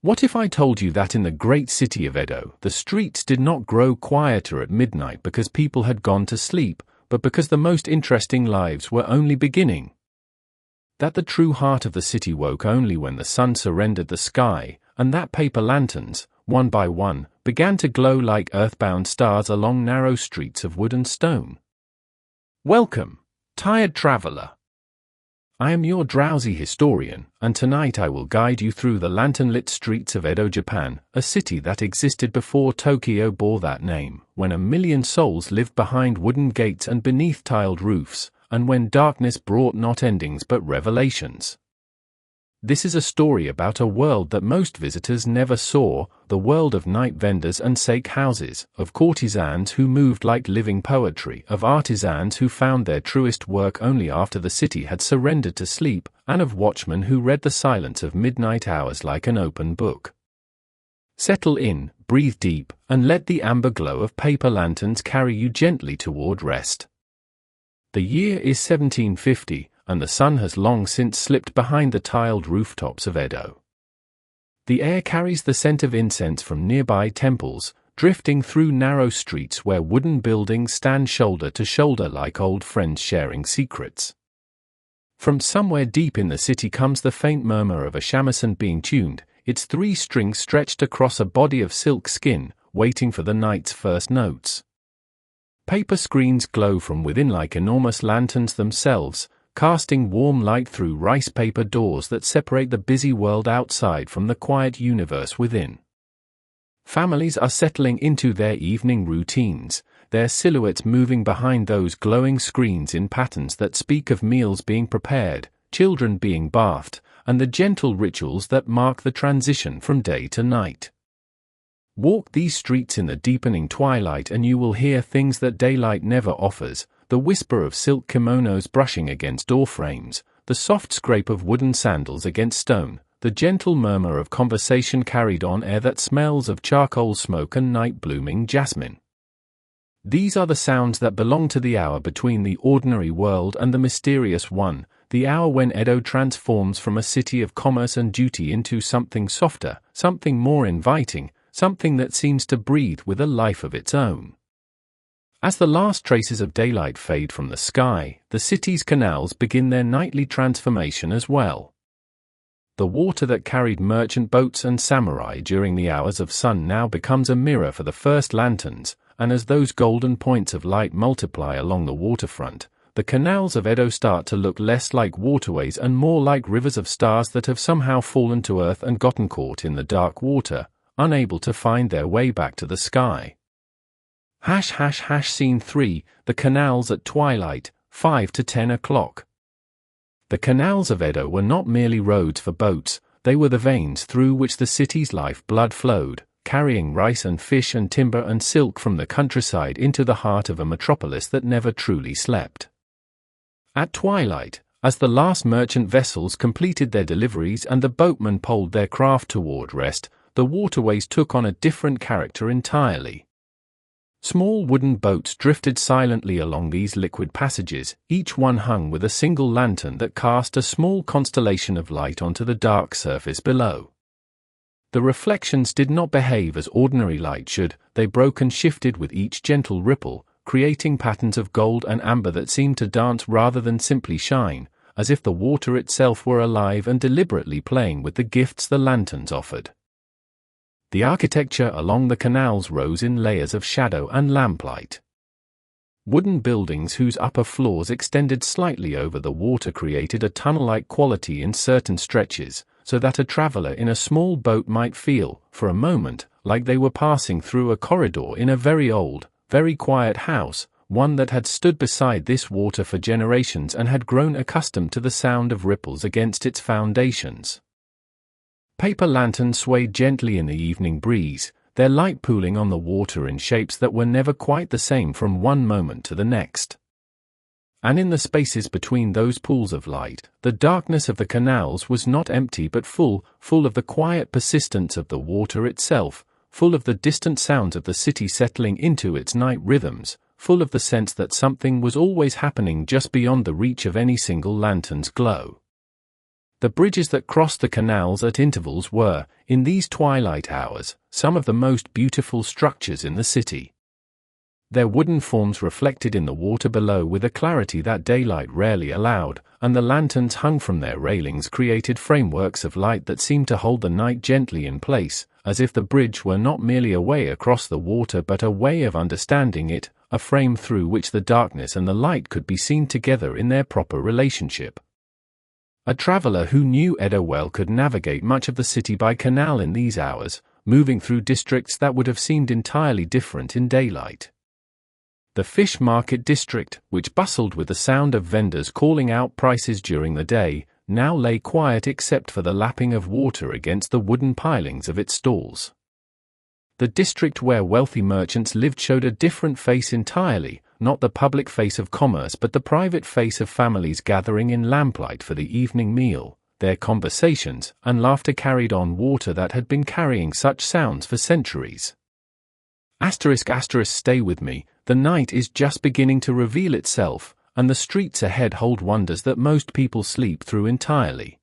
What if I told you that in the great city of Edo, the streets did not grow quieter at midnight because people had gone to sleep, but because the most interesting lives were only beginning? That the true heart of the city woke only when the sun surrendered the sky, and that paper lanterns, one by one, began to glow like earthbound stars along narrow streets of wood and stone. Welcome, tired traveler. I am your DrowZy Historian, and tonight I will guide you through the lantern-lit streets of Edo, Japan, a city that existed before Tokyo bore that name, when 1 million souls lived behind wooden gates and beneath tiled roofs, and when darkness brought not endings but revelations. This is a story about a world that most visitors never saw, the world of night vendors and sake houses, of courtesans who moved like living poetry, of artisans who found their truest work only after the city had surrendered to sleep, and of watchmen who read the silence of midnight hours like an open book. Settle in, breathe deep, and let the amber glow of paper lanterns carry you gently toward rest. The year is 1750, and the sun has long since slipped behind the tiled rooftops of Edo. The air carries the scent of incense from nearby temples, drifting through narrow streets where wooden buildings stand shoulder to shoulder like old friends sharing secrets. From somewhere deep in the city comes the faint murmur of a shamisen being tuned, its 3 strings stretched across a body of silk skin, waiting for the night's first notes. Paper screens glow from within like enormous lanterns themselves, casting warm light through rice paper doors that separate the busy world outside from the quiet universe within. Families are settling into their evening routines, their silhouettes moving behind those glowing screens in patterns that speak of meals being prepared, children being bathed, and the gentle rituals that mark the transition from day to night. Walk these streets in the deepening twilight and you will hear things that daylight never offers, the whisper of silk kimonos brushing against door frames, the soft scrape of wooden sandals against stone, the gentle murmur of conversation carried on air that smells of charcoal smoke and night-blooming jasmine. These are the sounds that belong to the hour between the ordinary world and the mysterious one, the hour when Edo transforms from a city of commerce and duty into something softer, something more inviting, something that seems to breathe with a life of its own. As the last traces of daylight fade from the sky, the city's canals begin their nightly transformation as well. The water that carried merchant boats and samurai during the hours of sun now becomes a mirror for the first lanterns, and as those golden points of light multiply along the waterfront, the canals of Edo start to look less like waterways and more like rivers of stars that have somehow fallen to earth and gotten caught in the dark water, unable to find their way back to the sky. Scene 3, the canals at twilight, 5 to 10 o'clock. The canals of Edo were not merely roads for boats, they were the veins through which the city's life blood flowed, carrying rice and fish and timber and silk from the countryside into the heart of a metropolis that never truly slept. At twilight, as the last merchant vessels completed their deliveries and the boatmen poled their craft toward rest, the waterways took on a different character entirely. Small wooden boats drifted silently along these liquid passages, each one hung with a single lantern that cast a small constellation of light onto the dark surface below. The reflections did not behave as ordinary light should, they broke and shifted with each gentle ripple, creating patterns of gold and amber that seemed to dance rather than simply shine, as if the water itself were alive and deliberately playing with the gifts the lanterns offered. The architecture along the canals rose in layers of shadow and lamplight. Wooden buildings whose upper floors extended slightly over the water created a tunnel-like quality in certain stretches, so that a traveler in a small boat might feel, for a moment, like they were passing through a corridor in a very old, very quiet house, one that had stood beside this water for generations and had grown accustomed to the sound of ripples against its foundations. Paper lanterns swayed gently in the evening breeze, their light pooling on the water in shapes that were never quite the same from one moment to the next. And in the spaces between those pools of light, the darkness of the canals was not empty but full of the quiet persistence of the water itself, full of the distant sounds of the city settling into its night rhythms, full of the sense that something was always happening just beyond the reach of any single lantern's glow. The bridges that crossed the canals at intervals were, in these twilight hours, some of the most beautiful structures in the city. Their wooden forms reflected in the water below with a clarity that daylight rarely allowed, and the lanterns hung from their railings created frameworks of light that seemed to hold the night gently in place, as if the bridge were not merely a way across the water but a way of understanding it, a frame through which the darkness and the light could be seen together in their proper relationship. A traveler who knew Edo well could navigate much of the city by canal in these hours, moving through districts that would have seemed entirely different in daylight. The fish market district, which bustled with the sound of vendors calling out prices during the day, now lay quiet except for the lapping of water against the wooden pilings of its stalls. The district where wealthy merchants lived showed a different face entirely, not the public face of commerce but the private face of families gathering in lamplight for the evening meal, their conversations and laughter carried on water that had been carrying such sounds for centuries. Stay with me, the night is just beginning to reveal itself, and the streets ahead hold wonders that most people sleep through entirely.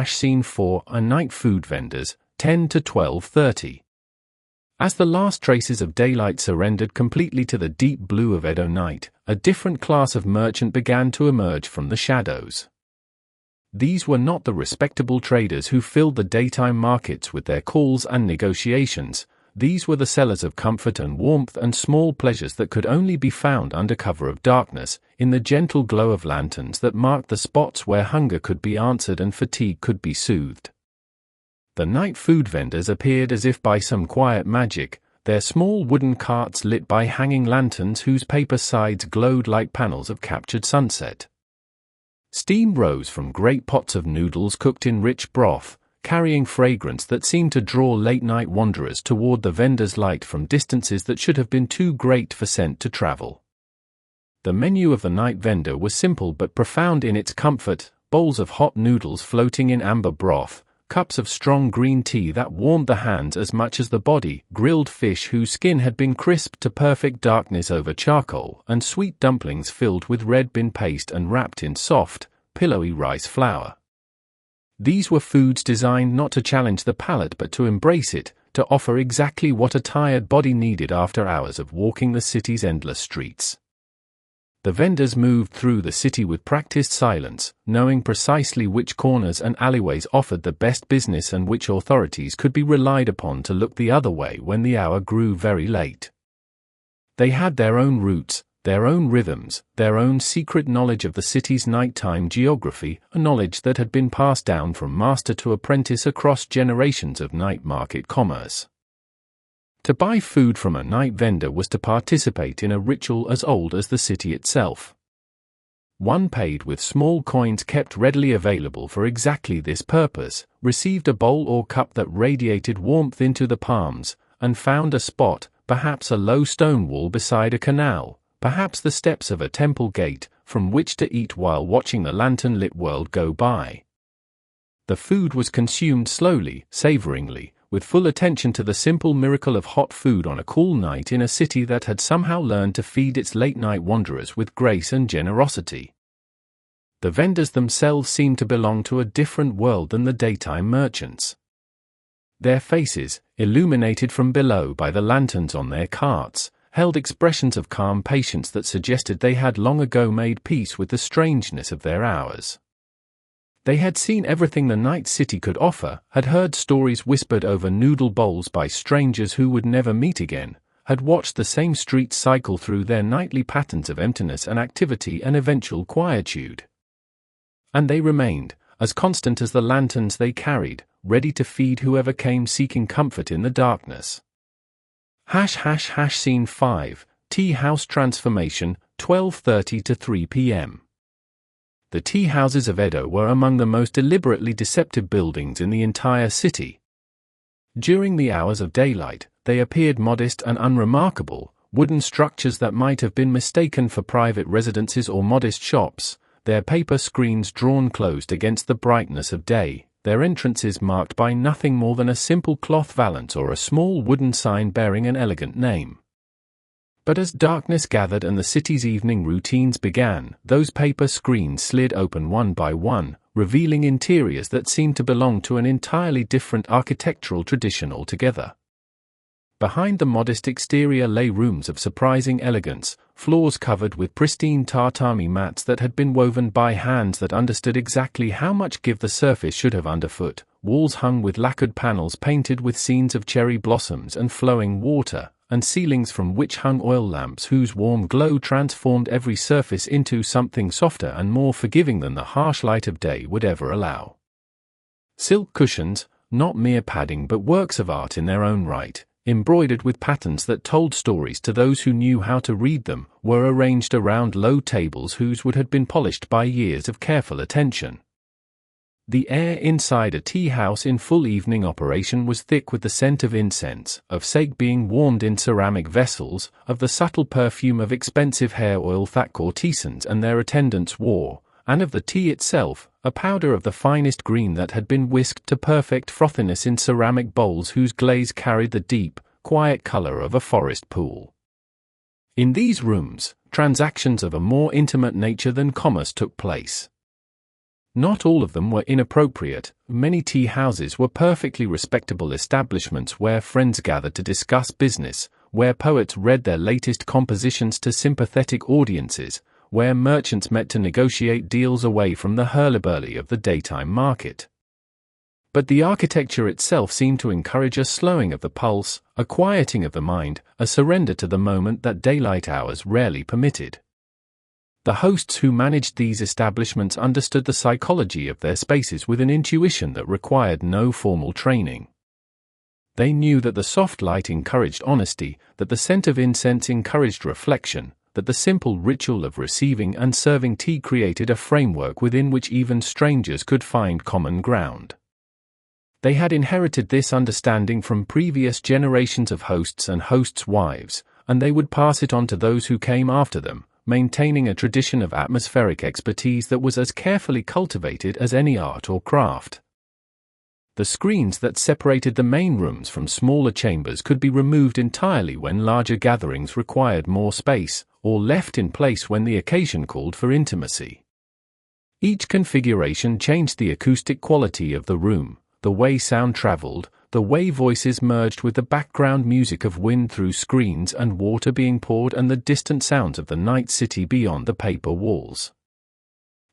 Scene 4 are night food vendors, 10 to 12:30. As the last traces of daylight surrendered completely to the deep blue of Edo night, a different class of merchant began to emerge from the shadows. These were not the respectable traders who filled the daytime markets with their calls and negotiations. These were the sellers of comfort and warmth and small pleasures that could only be found under cover of darkness, in the gentle glow of lanterns that marked the spots where hunger could be answered and fatigue could be soothed. The night food vendors appeared as if by some quiet magic, their small wooden carts lit by hanging lanterns whose paper sides glowed like panels of captured sunset. Steam rose from great pots of noodles cooked in rich broth, carrying fragrance that seemed to draw late-night wanderers toward the vendor's light from distances that should have been too great for scent to travel. The menu of the night vendor was simple but profound in its comfort: bowls of hot noodles floating in amber broth, cups of strong green tea that warmed the hands as much as the body, grilled fish whose skin had been crisped to perfect darkness over charcoal, and sweet dumplings filled with red bean paste and wrapped in soft, pillowy rice flour. These were foods designed not to challenge the palate but to embrace it, to offer exactly what a tired body needed after hours of walking the city's endless streets. The vendors moved through the city with practiced silence, knowing precisely which corners and alleyways offered the best business and which authorities could be relied upon to look the other way when the hour grew very late. They had their own routes, their own rhythms, their own secret knowledge of the city's nighttime geography, a knowledge that had been passed down from master to apprentice across generations of night market commerce. To buy food from a night vendor was to participate in a ritual as old as the city itself. One paid with small coins kept readily available for exactly this purpose, received a bowl or cup that radiated warmth into the palms, and found a spot, perhaps a low stone wall beside a canal, perhaps the steps of a temple gate, from which to eat while watching the lantern-lit world go by. The food was consumed slowly, savoringly, with full attention to the simple miracle of hot food on a cool night in a city that had somehow learned to feed its late-night wanderers with grace and generosity. The vendors themselves seemed to belong to a different world than the daytime merchants. Their faces, illuminated from below by the lanterns on their carts, held expressions of calm patience that suggested they had long ago made peace with the strangeness of their hours. They had seen everything the night city could offer, had heard stories whispered over noodle bowls by strangers who would never meet again, had watched the same streets cycle through their nightly patterns of emptiness and activity and eventual quietude. And they remained, as constant as the lanterns they carried, ready to feed whoever came seeking comfort in the darkness. Scene 5, Tea House Transformation, 12:30 to 3 p.m. The tea houses of Edo were among the most deliberately deceptive buildings in the entire city. During the hours of daylight, they appeared modest and unremarkable, wooden structures that might have been mistaken for private residences or modest shops, their paper screens drawn closed against the brightness of day, their entrances marked by nothing more than a simple cloth valance or a small wooden sign bearing an elegant name. But as darkness gathered and the city's evening routines began, those paper screens slid open one by one, revealing interiors that seemed to belong to an entirely different architectural tradition altogether. Behind the modest exterior lay rooms of surprising elegance, floors covered with pristine tatami mats that had been woven by hands that understood exactly how much give the surface should have underfoot, walls hung with lacquered panels painted with scenes of cherry blossoms and flowing water, and ceilings from which hung oil lamps whose warm glow transformed every surface into something softer and more forgiving than the harsh light of day would ever allow. Silk cushions, not mere padding but works of art in their own right, embroidered with patterns that told stories to those who knew how to read them, were arranged around low tables whose wood had been polished by years of careful attention. The air inside a tea house in full evening operation was thick with the scent of incense, of sake being warmed in ceramic vessels, of the subtle perfume of expensive hair oil that courtesans and their attendants wore, and of the tea itself, a powder of the finest green that had been whisked to perfect frothiness in ceramic bowls whose glaze carried the deep, quiet color of a forest pool. In these rooms, transactions of a more intimate nature than commerce took place. Not all of them were inappropriate. Many tea houses were perfectly respectable establishments where friends gathered to discuss business, where poets read their latest compositions to sympathetic audiences, where merchants met to negotiate deals away from the hurlyburly of the daytime market. But the architecture itself seemed to encourage a slowing of the pulse, a quieting of the mind, a surrender to the moment that daylight hours rarely permitted. The hosts who managed these establishments understood the psychology of their spaces with an intuition that required no formal training. They knew that the soft light encouraged honesty, that the scent of incense encouraged reflection, that the simple ritual of receiving and serving tea created a framework within which even strangers could find common ground. They had inherited this understanding from previous generations of hosts and hosts' wives, and they would pass it on to those who came after them, maintaining a tradition of atmospheric expertise that was as carefully cultivated as any art or craft. The screens that separated the main rooms from smaller chambers could be removed entirely when larger gatherings required more space, or left in place when the occasion called for intimacy. Each configuration changed the acoustic quality of the room, the way sound traveled, the way voices merged with the background music of wind through screens and water being poured and the distant sounds of the night city beyond the paper walls.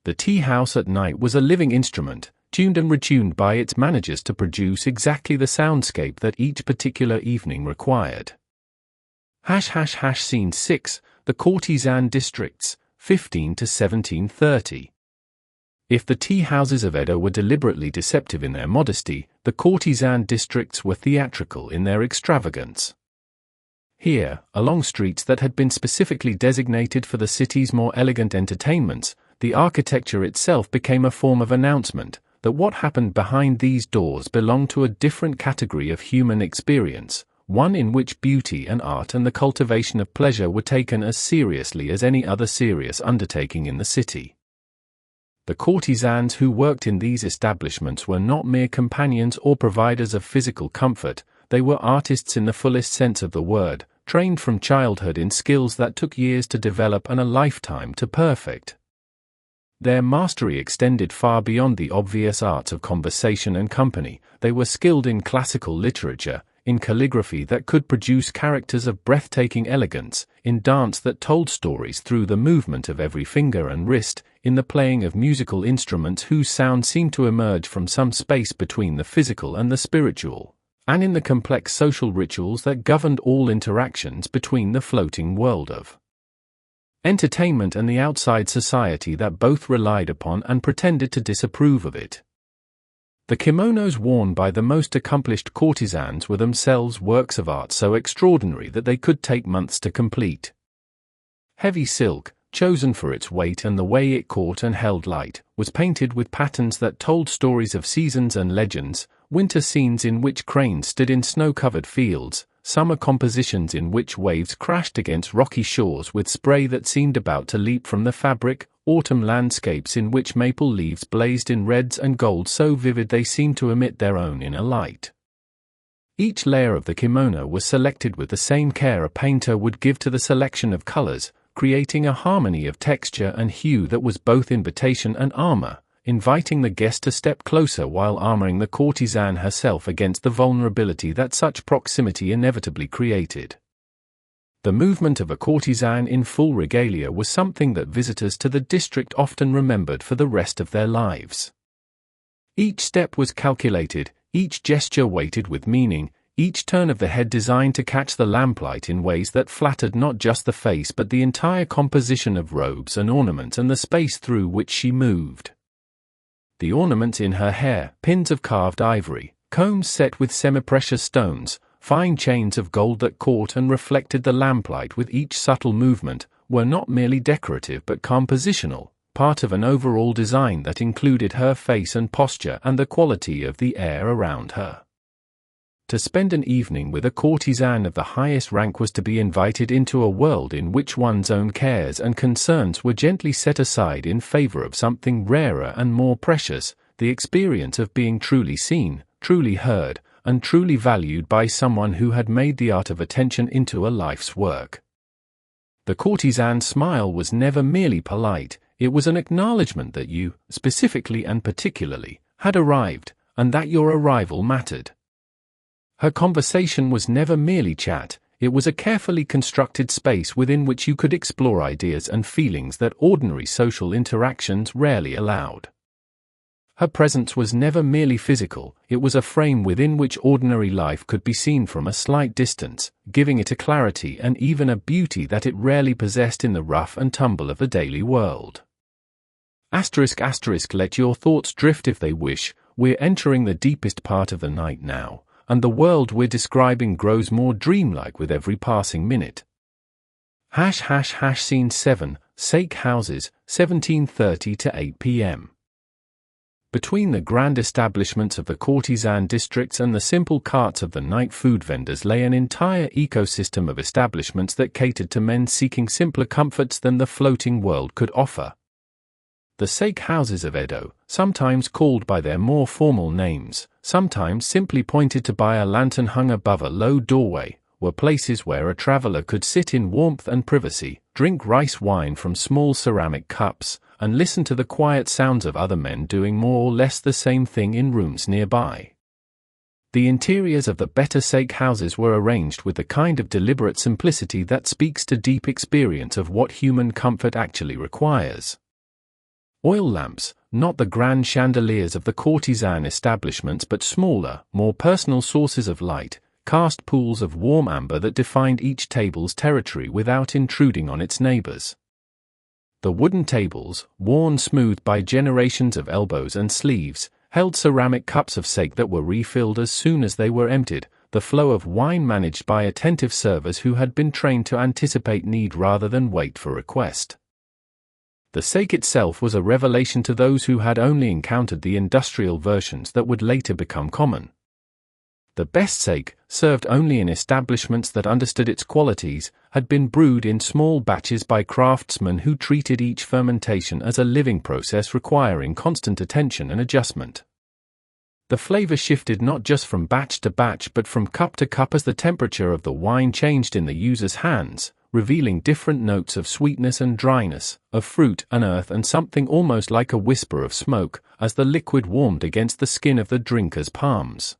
The tea house at night was a living instrument, tuned and retuned by its managers to produce exactly the soundscape that each particular evening required. Scene 6, the courtesan districts, 15 to 1730. If the tea houses of Edo were deliberately deceptive in their modesty, the courtesan districts were theatrical in their extravagance. Here, along streets that had been specifically designated for the city's more elegant entertainments, the architecture itself became a form of announcement that what happened behind these doors belonged to a different category of human experience, one in which beauty and art and the cultivation of pleasure were taken as seriously as any other serious undertaking in the city. The courtesans who worked in these establishments were not mere companions or providers of physical comfort, they were artists in the fullest sense of the word, trained from childhood in skills that took years to develop and a lifetime to perfect. Their mastery extended far beyond the obvious arts of conversation and company. They were skilled in classical literature, in calligraphy that could produce characters of breathtaking elegance, in dance that told stories through the movement of every finger and wrist, in the playing of musical instruments whose sound seemed to emerge from some space between the physical and the spiritual, and in the complex social rituals that governed all interactions between the floating world of entertainment and the outside society that both relied upon and pretended to disapprove of it. The kimonos worn by the most accomplished courtesans were themselves works of art so extraordinary that they could take months to complete. Heavy silk, chosen for its weight and the way it caught and held light, was painted with patterns that told stories of seasons and legends, winter scenes in which cranes stood in snow-covered fields, summer compositions in which waves crashed against rocky shores with spray that seemed about to leap from the fabric, autumn landscapes in which maple leaves blazed in reds and golds so vivid they seemed to emit their own inner light. Each layer of the kimono was selected with the same care a painter would give to the selection of colors, creating a harmony of texture and hue that was both invitation and armor, inviting the guest to step closer while armoring the courtesan herself against the vulnerability that such proximity inevitably created. The movement of a courtesan in full regalia was something that visitors to the district often remembered for the rest of their lives. Each step was calculated, each gesture weighted with meaning, each turn of the head designed to catch the lamplight in ways that flattered not just the face but the entire composition of robes and ornaments and the space through which she moved. The ornaments in her hair, pins of carved ivory, combs set with semi-precious stones, fine chains of gold that caught and reflected the lamplight with each subtle movement, were not merely decorative but compositional, part of an overall design that included her face and posture and the quality of the air around her. To spend an evening with a courtesan of the highest rank was to be invited into a world in which one's own cares and concerns were gently set aside in favor of something rarer and more precious, the experience of being truly seen, truly heard, and truly valued by someone who had made the art of attention into a life's work. The courtesan's smile was never merely polite, it was an acknowledgement that you, specifically and particularly, had arrived, and that your arrival mattered. Her conversation was never merely chat, it was a carefully constructed space within which you could explore ideas and feelings that ordinary social interactions rarely allowed. Her presence was never merely physical, it was a frame within which ordinary life could be seen from a slight distance, giving it a clarity and even a beauty that it rarely possessed in the rough and tumble of the daily world. ***, let your thoughts drift if they wish, we're entering the deepest part of the night now, and the world we're describing grows more dreamlike with every passing minute. ### Scene 7, Sake Houses, 1730 to 8 p.m. Between the grand establishments of the courtesan districts and the simple carts of the night food vendors lay an entire ecosystem of establishments that catered to men seeking simpler comforts than the floating world could offer. The sake houses of Edo, sometimes called by their more formal names, sometimes simply pointed to by a lantern hung above a low doorway, were places where a traveler could sit in warmth and privacy, drink rice wine from small ceramic cups, and listen to the quiet sounds of other men doing more or less the same thing in rooms nearby. The interiors of the better sake houses were arranged with the kind of deliberate simplicity that speaks to deep experience of what human comfort actually requires. Oil lamps, not the grand chandeliers of the courtesan establishments but smaller, more personal sources of light, cast pools of warm amber that defined each table's territory without intruding on its neighbors. The wooden tables, worn smooth by generations of elbows and sleeves, held ceramic cups of sake that were refilled as soon as they were emptied, the flow of wine managed by attentive servers who had been trained to anticipate need rather than wait for request. The sake itself was a revelation to those who had only encountered the industrial versions that would later become common. The best sake, served only in establishments that understood its qualities, had been brewed in small batches by craftsmen who treated each fermentation as a living process requiring constant attention and adjustment. The flavor shifted not just from batch to batch but from cup to cup as the temperature of the wine changed in the user's hands, revealing different notes of sweetness and dryness, of fruit and earth and something almost like a whisper of smoke, as the liquid warmed against the skin of the drinker's palms.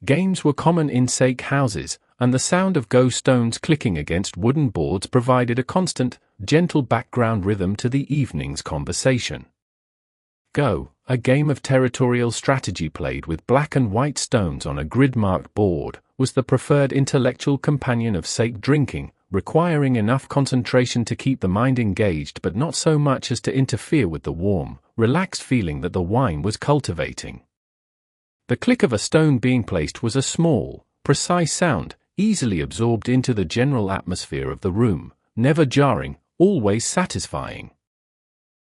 Games were common in sake houses, and the sound of go stones clicking against wooden boards provided a constant, gentle background rhythm to the evening's conversation. Go, a game of territorial strategy played with black and white stones on a grid-marked board, was the preferred intellectual companion of sake drinking, requiring enough concentration to keep the mind engaged but not so much as to interfere with the warm, relaxed feeling that the wine was cultivating. The click of a stone being placed was a small, precise sound, easily absorbed into the general atmosphere of the room, never jarring, always satisfying.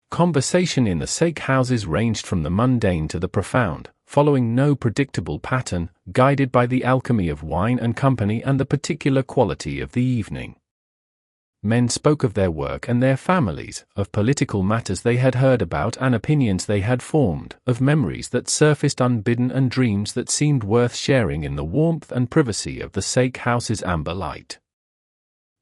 Conversation in the sake houses ranged from the mundane to the profound, following no predictable pattern, guided by the alchemy of wine and company and the particular quality of the evening. men spoke of their work and their families, of political matters they had heard about and opinions they had formed, of memories that surfaced unbidden and dreams that seemed worth sharing in the warmth and privacy of the sake house's amber light.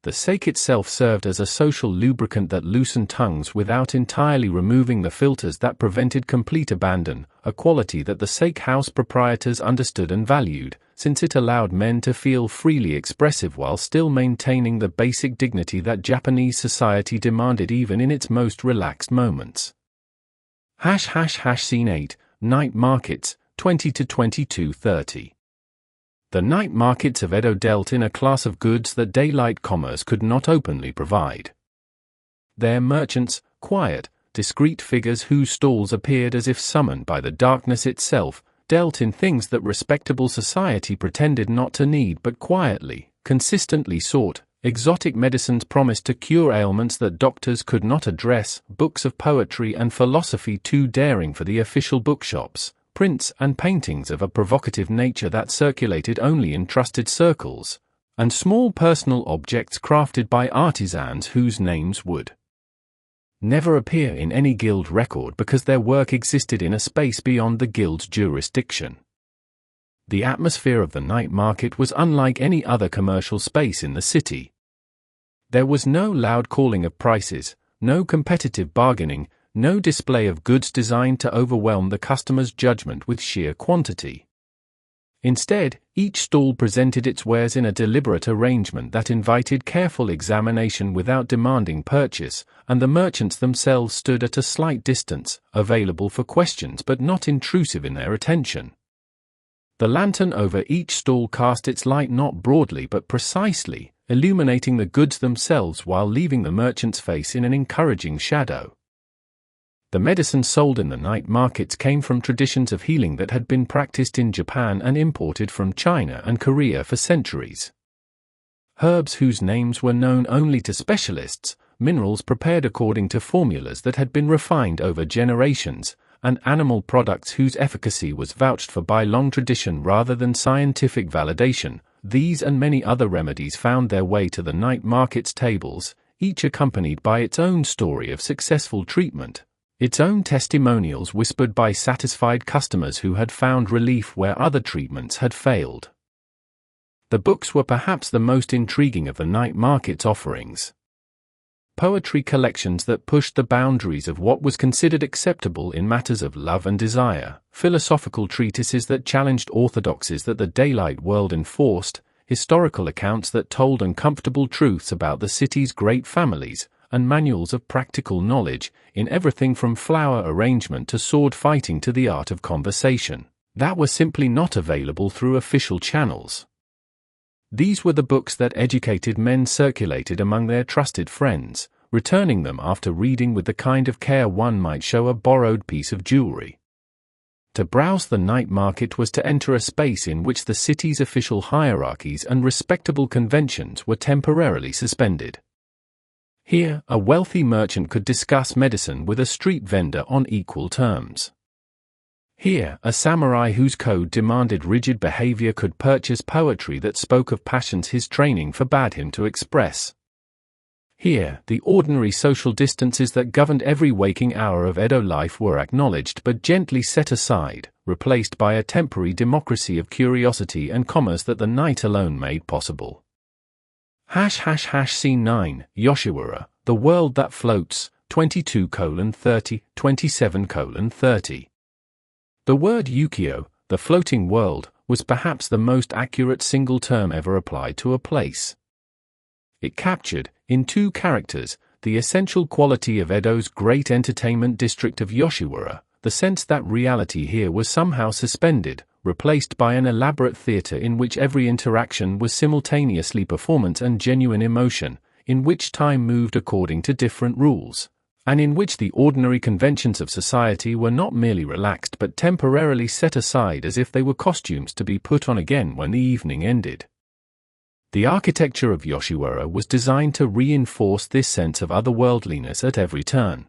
The sake itself served as a social lubricant that loosened tongues without entirely removing the filters that prevented complete abandon, a quality that the sake house proprietors understood and valued, since it allowed men to feel freely expressive while still maintaining the basic dignity that Japanese society demanded even in its most relaxed moments. Scene 8, Night Markets, 20 to 22:30. The night markets of Edo dealt in a class of goods that daylight commerce could not openly provide. Their merchants, quiet, discreet figures whose stalls appeared as if summoned by the darkness itself, dealt in things that respectable society pretended not to need but quietly, consistently sought: exotic medicines promised to cure ailments that doctors could not address, books of poetry and philosophy too daring for the official bookshops, prints and paintings of a provocative nature that circulated only in trusted circles, and small personal objects crafted by artisans whose names would never appear in any guild record because their work existed in a space beyond the guild's jurisdiction. The atmosphere of the night market was unlike any other commercial space in the city. There was no loud calling of prices, no competitive bargaining, no display of goods designed to overwhelm the customer's judgment with sheer quantity. Instead, each stall presented its wares in a deliberate arrangement that invited careful examination without demanding purchase, and the merchants themselves stood at a slight distance, available for questions but not intrusive in their attention. The lantern over each stall cast its light not broadly but precisely, illuminating the goods themselves while leaving the merchant's face in an encouraging shadow. The medicine sold in the night markets came from traditions of healing that had been practiced in Japan and imported from China and Korea for centuries. Herbs whose names were known only to specialists, minerals prepared according to formulas that had been refined over generations, and animal products whose efficacy was vouched for by long tradition rather than scientific validation, these and many other remedies found their way to the night market's tables, each accompanied by its own story of successful treatment, its own testimonials whispered by satisfied customers who had found relief where other treatments had failed. The books were perhaps the most intriguing of the night market's offerings. Poetry collections that pushed the boundaries of what was considered acceptable in matters of love and desire, philosophical treatises that challenged orthodoxies that the daylight world enforced, historical accounts that told uncomfortable truths about the city's great families, and manuals of practical knowledge, in everything from flower arrangement to sword fighting to the art of conversation, that were simply not available through official channels. These were the books that educated men circulated among their trusted friends, returning them after reading with the kind of care one might show a borrowed piece of jewelry. To browse the night market was to enter a space in which the city's official hierarchies and respectable conventions were temporarily suspended. Here, a wealthy merchant could discuss medicine with a street vendor on equal terms. Here, a samurai whose code demanded rigid behavior could purchase poetry that spoke of passions his training forbade him to express. Here, the ordinary social distances that governed every waking hour of Edo life were acknowledged but gently set aside, replaced by a temporary democracy of curiosity and commerce that the night alone made possible. Scene 9, Yoshiwara, The World That Floats, 22:30, 27:30. The word yukio, the floating world, was perhaps the most accurate single term ever applied to a place. It captured, in two characters, the essential quality of Edo's great entertainment district of Yoshiwara, the sense that reality here was somehow suspended, replaced by an elaborate theater in which every interaction was simultaneously performance and genuine emotion, in which time moved according to different rules, and in which the ordinary conventions of society were not merely relaxed but temporarily set aside as if they were costumes to be put on again when the evening ended. The architecture of Yoshiwara was designed to reinforce this sense of otherworldliness at every turn.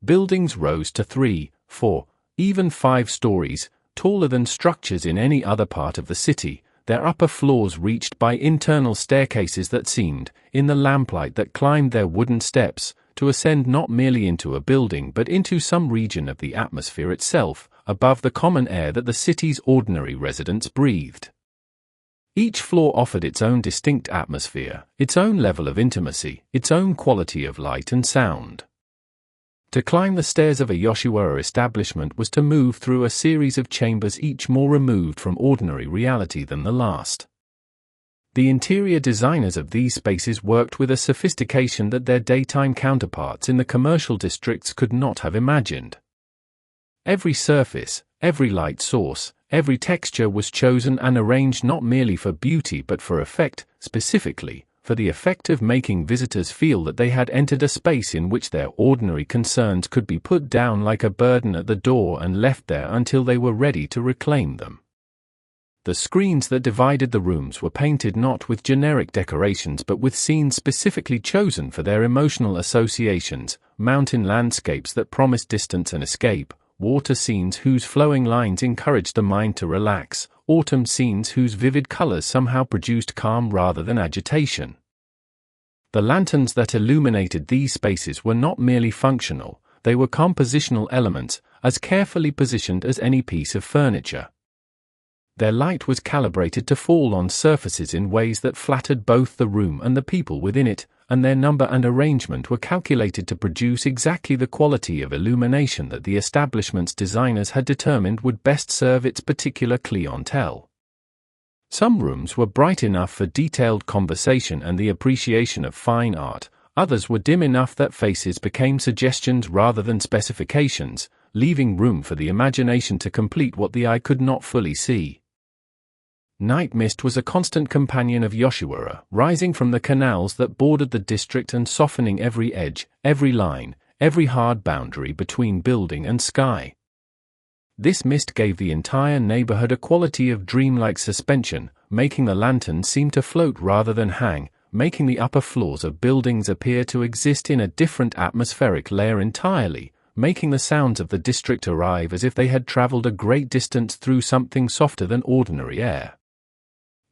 Buildings rose to 3, 4, even 5 stories, taller than structures in any other part of the city, their upper floors reached by internal staircases that seemed, in the lamplight that climbed their wooden steps, to ascend not merely into a building but into some region of the atmosphere itself, above the common air that the city's ordinary residents breathed. Each floor offered its own distinct atmosphere, its own level of intimacy, its own quality of light and sound. To climb the stairs of a Yoshiwara establishment was to move through a series of chambers, each more removed from ordinary reality than the last. The interior designers of these spaces worked with a sophistication that their daytime counterparts in the commercial districts could not have imagined. Every surface, every light source, every texture was chosen and arranged not merely for beauty but for effect, specifically for the effect of making visitors feel that they had entered a space in which their ordinary concerns could be put down like a burden at the door and left there until they were ready to reclaim them. The screens that divided the rooms were painted not with generic decorations but with scenes specifically chosen for their emotional associations, mountain landscapes that promised distance and escape, water scenes whose flowing lines encouraged the mind to relax, autumn scenes whose vivid colors somehow produced calm rather than agitation. The lanterns that illuminated these spaces were not merely functional, they were compositional elements, as carefully positioned as any piece of furniture. Their light was calibrated to fall on surfaces in ways that flattered both the room and the people within it, and their number and arrangement were calculated to produce exactly the quality of illumination that the establishment's designers had determined would best serve its particular clientele. Some rooms were bright enough for detailed conversation and the appreciation of fine art, others were dim enough that faces became suggestions rather than specifications, leaving room for the imagination to complete what the eye could not fully see. Night mist was a constant companion of Yoshiwara, rising from the canals that bordered the district and softening every edge, every line, every hard boundary between building and sky. This mist gave the entire neighborhood a quality of dreamlike suspension, making the lanterns seem to float rather than hang, making the upper floors of buildings appear to exist in a different atmospheric layer entirely, making the sounds of the district arrive as if they had traveled a great distance through something softer than ordinary air.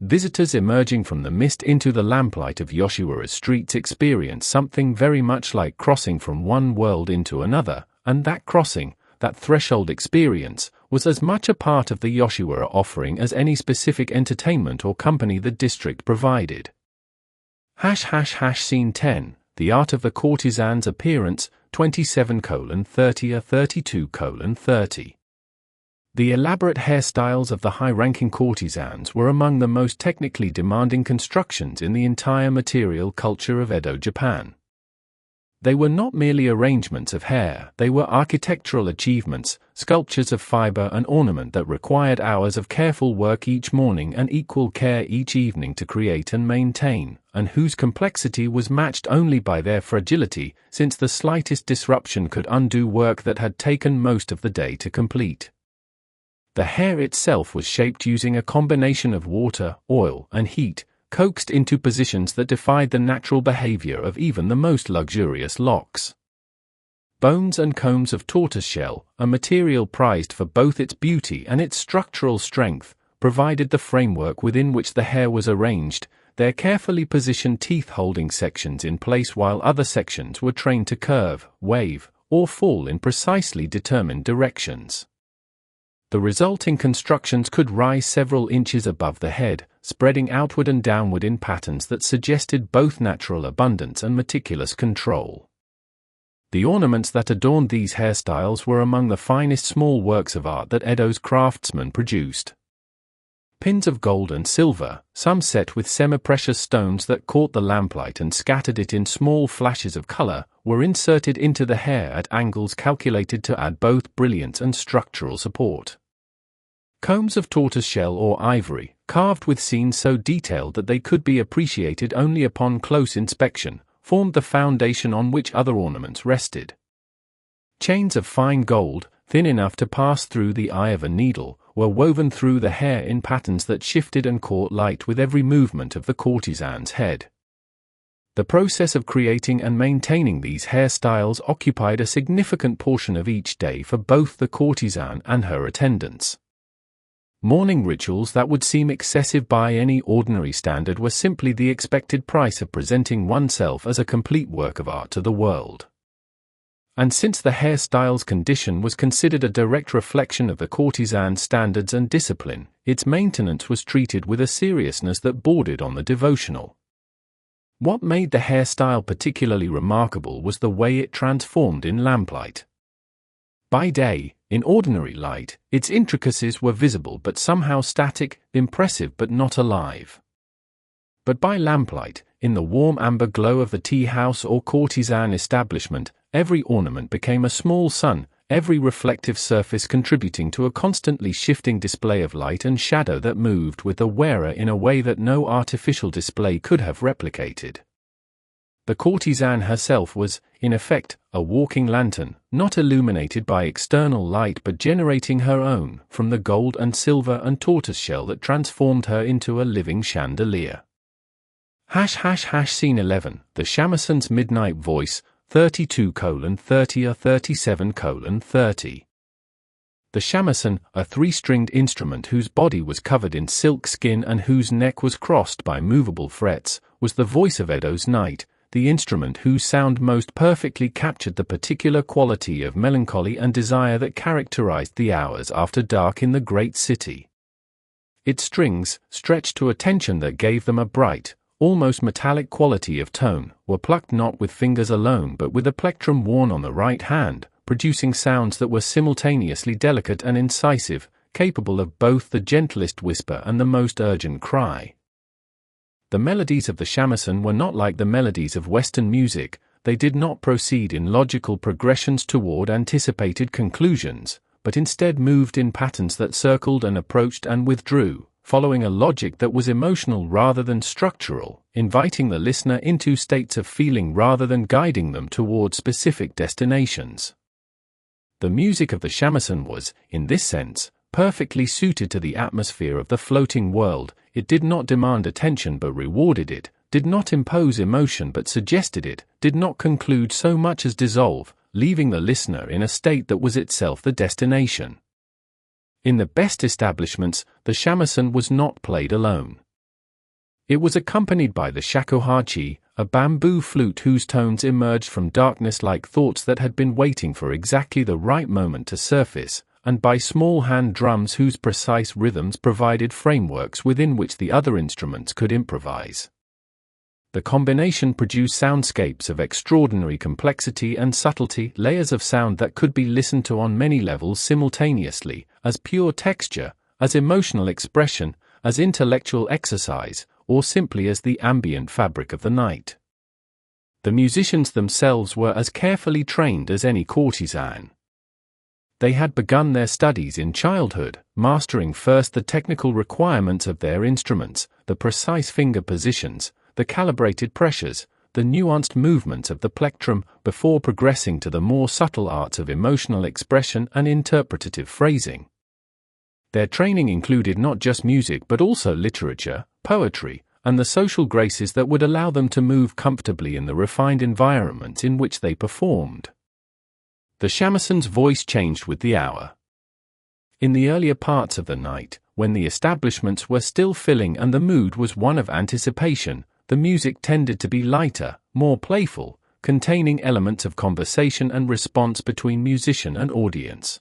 Visitors emerging from the mist into the lamplight of Yoshiwara's streets experienced something very much like crossing from one world into another, and that crossing, that threshold experience, was as much a part of the Yoshiwara offering as any specific entertainment or company the district provided. Scene 10, The Art of the Courtesan's Appearance, 27:30 or 32:30. The elaborate hairstyles of the high-ranking courtesans were among the most technically demanding constructions in the entire material culture of Edo, Japan. They were not merely arrangements of hair, they were architectural achievements, sculptures of fiber and ornament that required hours of careful work each morning and equal care each evening to create and maintain, and whose complexity was matched only by their fragility, since the slightest disruption could undo work that had taken most of the day to complete. The hair itself was shaped using a combination of water, oil, and heat, coaxed into positions that defied the natural behavior of even the most luxurious locks. Bones and combs of tortoiseshell, a material prized for both its beauty and its structural strength, provided the framework within which the hair was arranged, their carefully positioned teeth-holding sections in place while other sections were trained to curve, wave, or fall in precisely determined directions. The resulting constructions could rise several inches above the head, spreading outward and downward in patterns that suggested both natural abundance and meticulous control. The ornaments that adorned these hairstyles were among the finest small works of art that Edo's craftsmen produced. Pins of gold and silver, some set with semi-precious stones that caught the lamplight and scattered it in small flashes of color, were inserted into the hair at angles calculated to add both brilliance and structural support. Combs of tortoiseshell or ivory, carved with scenes so detailed that they could be appreciated only upon close inspection, formed the foundation on which other ornaments rested. Chains of fine gold, thin enough to pass through the eye of a needle, were woven through the hair in patterns that shifted and caught light with every movement of the courtesan's head. The process of creating and maintaining these hairstyles occupied a significant portion of each day for both the courtesan and her attendants. Mourning rituals that would seem excessive by any ordinary standard were simply the expected price of presenting oneself as a complete work of art to the world. And since the hairstyle's condition was considered a direct reflection of the courtesan's standards and discipline, its maintenance was treated with a seriousness that bordered on the devotional. What made the hairstyle particularly remarkable was the way it transformed in lamplight. By day, in ordinary light, its intricacies were visible but somehow static, impressive but not alive. But by lamplight, in the warm amber glow of the tea house or courtesan establishment, every ornament became a small sun, every reflective surface contributing to a constantly shifting display of light and shadow that moved with the wearer in a way that no artificial display could have replicated. The courtesan herself was, in effect, a walking lantern, not illuminated by external light but generating her own, from the gold and silver and tortoiseshell that transformed her into a living chandelier. Scene 11, the Shamasan's Midnight Voice, 32:30 or 37:30. The shamisen, a three-stringed instrument whose body was covered in silk skin and whose neck was crossed by movable frets, was the voice of Edo's night, the instrument whose sound most perfectly captured the particular quality of melancholy and desire that characterized the hours after dark in the great city. Its strings, stretched to a tension that gave them a bright, almost metallic quality of tone, were plucked not with fingers alone but with a plectrum worn on the right hand, producing sounds that were simultaneously delicate and incisive, capable of both the gentlest whisper and the most urgent cry. The melodies of the shamisen were not like the melodies of Western music, they did not proceed in logical progressions toward anticipated conclusions, but instead moved in patterns that circled and approached and withdrew, following a logic that was emotional rather than structural, inviting the listener into states of feeling rather than guiding them toward specific destinations. The music of the shamisen was, in this sense, perfectly suited to the atmosphere of the floating world. It did not demand attention but rewarded it, did not impose emotion but suggested it, did not conclude so much as dissolve, leaving the listener in a state that was itself the destination. In the best establishments, the shamisen was not played alone. It was accompanied by the shakuhachi, a bamboo flute whose tones emerged from darkness like thoughts that had been waiting for exactly the right moment to surface, and by small hand drums whose precise rhythms provided frameworks within which the other instruments could improvise. The combination produced soundscapes of extraordinary complexity and subtlety, layers of sound that could be listened to on many levels simultaneously, as pure texture, as emotional expression, as intellectual exercise, or simply as the ambient fabric of the night. The musicians themselves were as carefully trained as any courtesan. They had begun their studies in childhood, mastering first the technical requirements of their instruments, the precise finger positions, the calibrated pressures, the nuanced movements of the plectrum, before progressing to the more subtle arts of emotional expression and interpretative phrasing. Their training included not just music but also literature, poetry, and the social graces that would allow them to move comfortably in the refined environment in which they performed. The shamisen's voice changed with the hour. In the earlier parts of the night, when the establishments were still filling and the mood was one of anticipation, the music tended to be lighter, more playful, containing elements of conversation and response between musician and audience.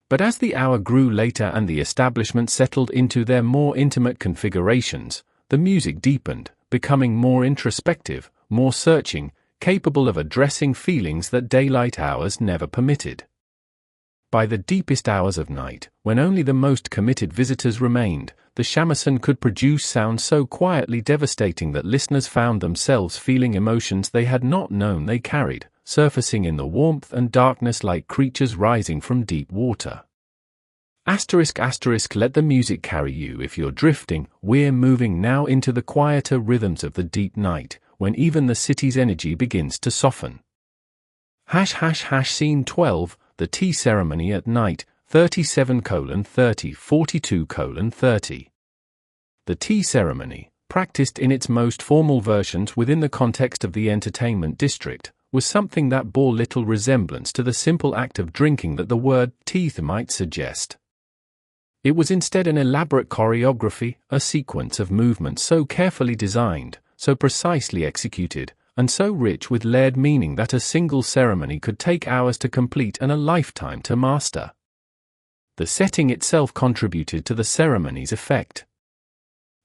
But as the hour grew later and the establishment settled into their more intimate configurations, the music deepened, becoming more introspective, more searching, capable of addressing feelings that daylight hours never permitted. By the deepest hours of night, when only the most committed visitors remained, the shamisen could produce sounds so quietly devastating that listeners found themselves feeling emotions they had not known they carried, surfacing in the warmth and darkness like creatures rising from deep water. ***, let the music carry you if you're drifting, we're moving now into the quieter rhythms of the deep night, when even the city's energy begins to soften. *## Scene 12, the tea ceremony at night, 37:30, 42:30. The tea ceremony, practiced in its most formal versions within the context of the entertainment district, was something that bore little resemblance to the simple act of drinking that the word teeth might suggest. It was instead an elaborate choreography, a sequence of movements so carefully designed, so precisely executed, and so rich with layered meaning that a single ceremony could take hours to complete and a lifetime to master. The setting itself contributed to the ceremony's effect.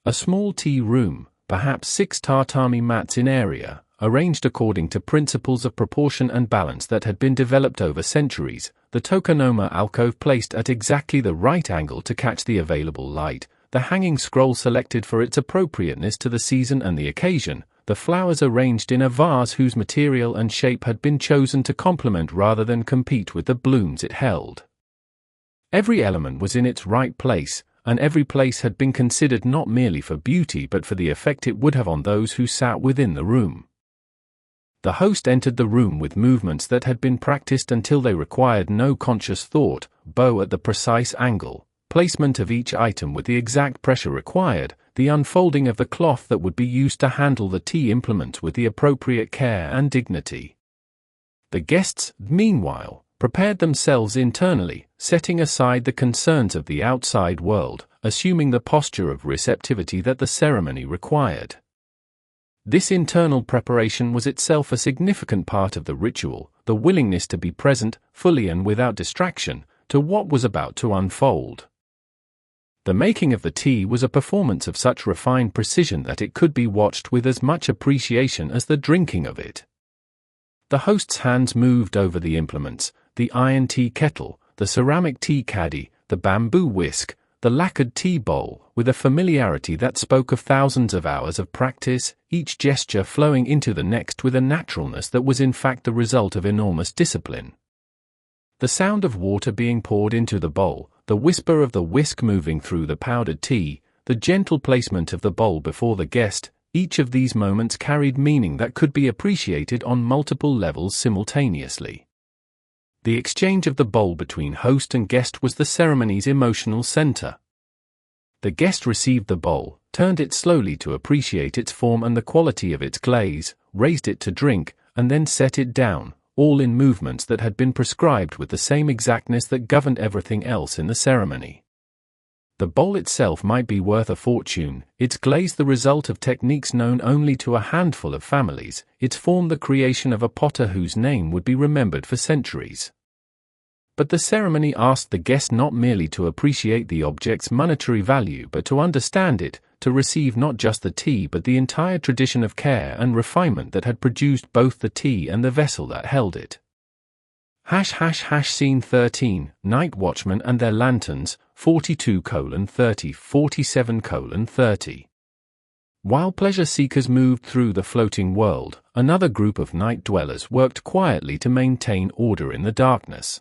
A small tea room, perhaps 6 tatami mats in area, arranged according to principles of proportion and balance that had been developed over centuries, the tokonoma alcove placed at exactly the right angle to catch the available light, the hanging scroll selected for its appropriateness to the season and the occasion, the flowers arranged in a vase whose material and shape had been chosen to complement rather than compete with the blooms it held. Every element was in its right place, and every place had been considered not merely for beauty but for the effect it would have on those who sat within the room. The host entered the room with movements that had been practiced until they required no conscious thought: bow at the precise angle, placement of each item with the exact pressure required, the unfolding of the cloth that would be used to handle the tea implement with the appropriate care and dignity. The guests, meanwhile, prepared themselves internally, setting aside the concerns of the outside world, assuming the posture of receptivity that the ceremony required. This internal preparation was itself a significant part of the ritual, the willingness to be present, fully and without distraction, to what was about to unfold. The making of the tea was a performance of such refined precision that it could be watched with as much appreciation as the drinking of it. The host's hands moved over the implements, the iron tea kettle, the ceramic tea caddy, the bamboo whisk, the lacquered tea bowl, with a familiarity that spoke of thousands of hours of practice, each gesture flowing into the next with a naturalness that was in fact the result of enormous discipline. The sound of water being poured into the bowl, the whisper of the whisk moving through the powdered tea, the gentle placement of the bowl before the guest, each of these moments carried meaning that could be appreciated on multiple levels simultaneously. The exchange of the bowl between host and guest was the ceremony's emotional center. The guest received the bowl, turned it slowly to appreciate its form and the quality of its glaze, raised it to drink, and then set it down, all in movements that had been prescribed with the same exactness that governed everything else in the ceremony. The bowl itself might be worth a fortune, its glaze the result of techniques known only to a handful of families, its form the creation of a potter whose name would be remembered for centuries. But the ceremony asked the guest not merely to appreciate the object's monetary value but to understand it, to receive not just the tea but the entire tradition of care and refinement that had produced both the tea and the vessel that held it. Scene 13, Night Watchmen and Their Lanterns, 42:30, 47:30. While pleasure seekers moved through the floating world, another group of night dwellers worked quietly to maintain order in the darkness.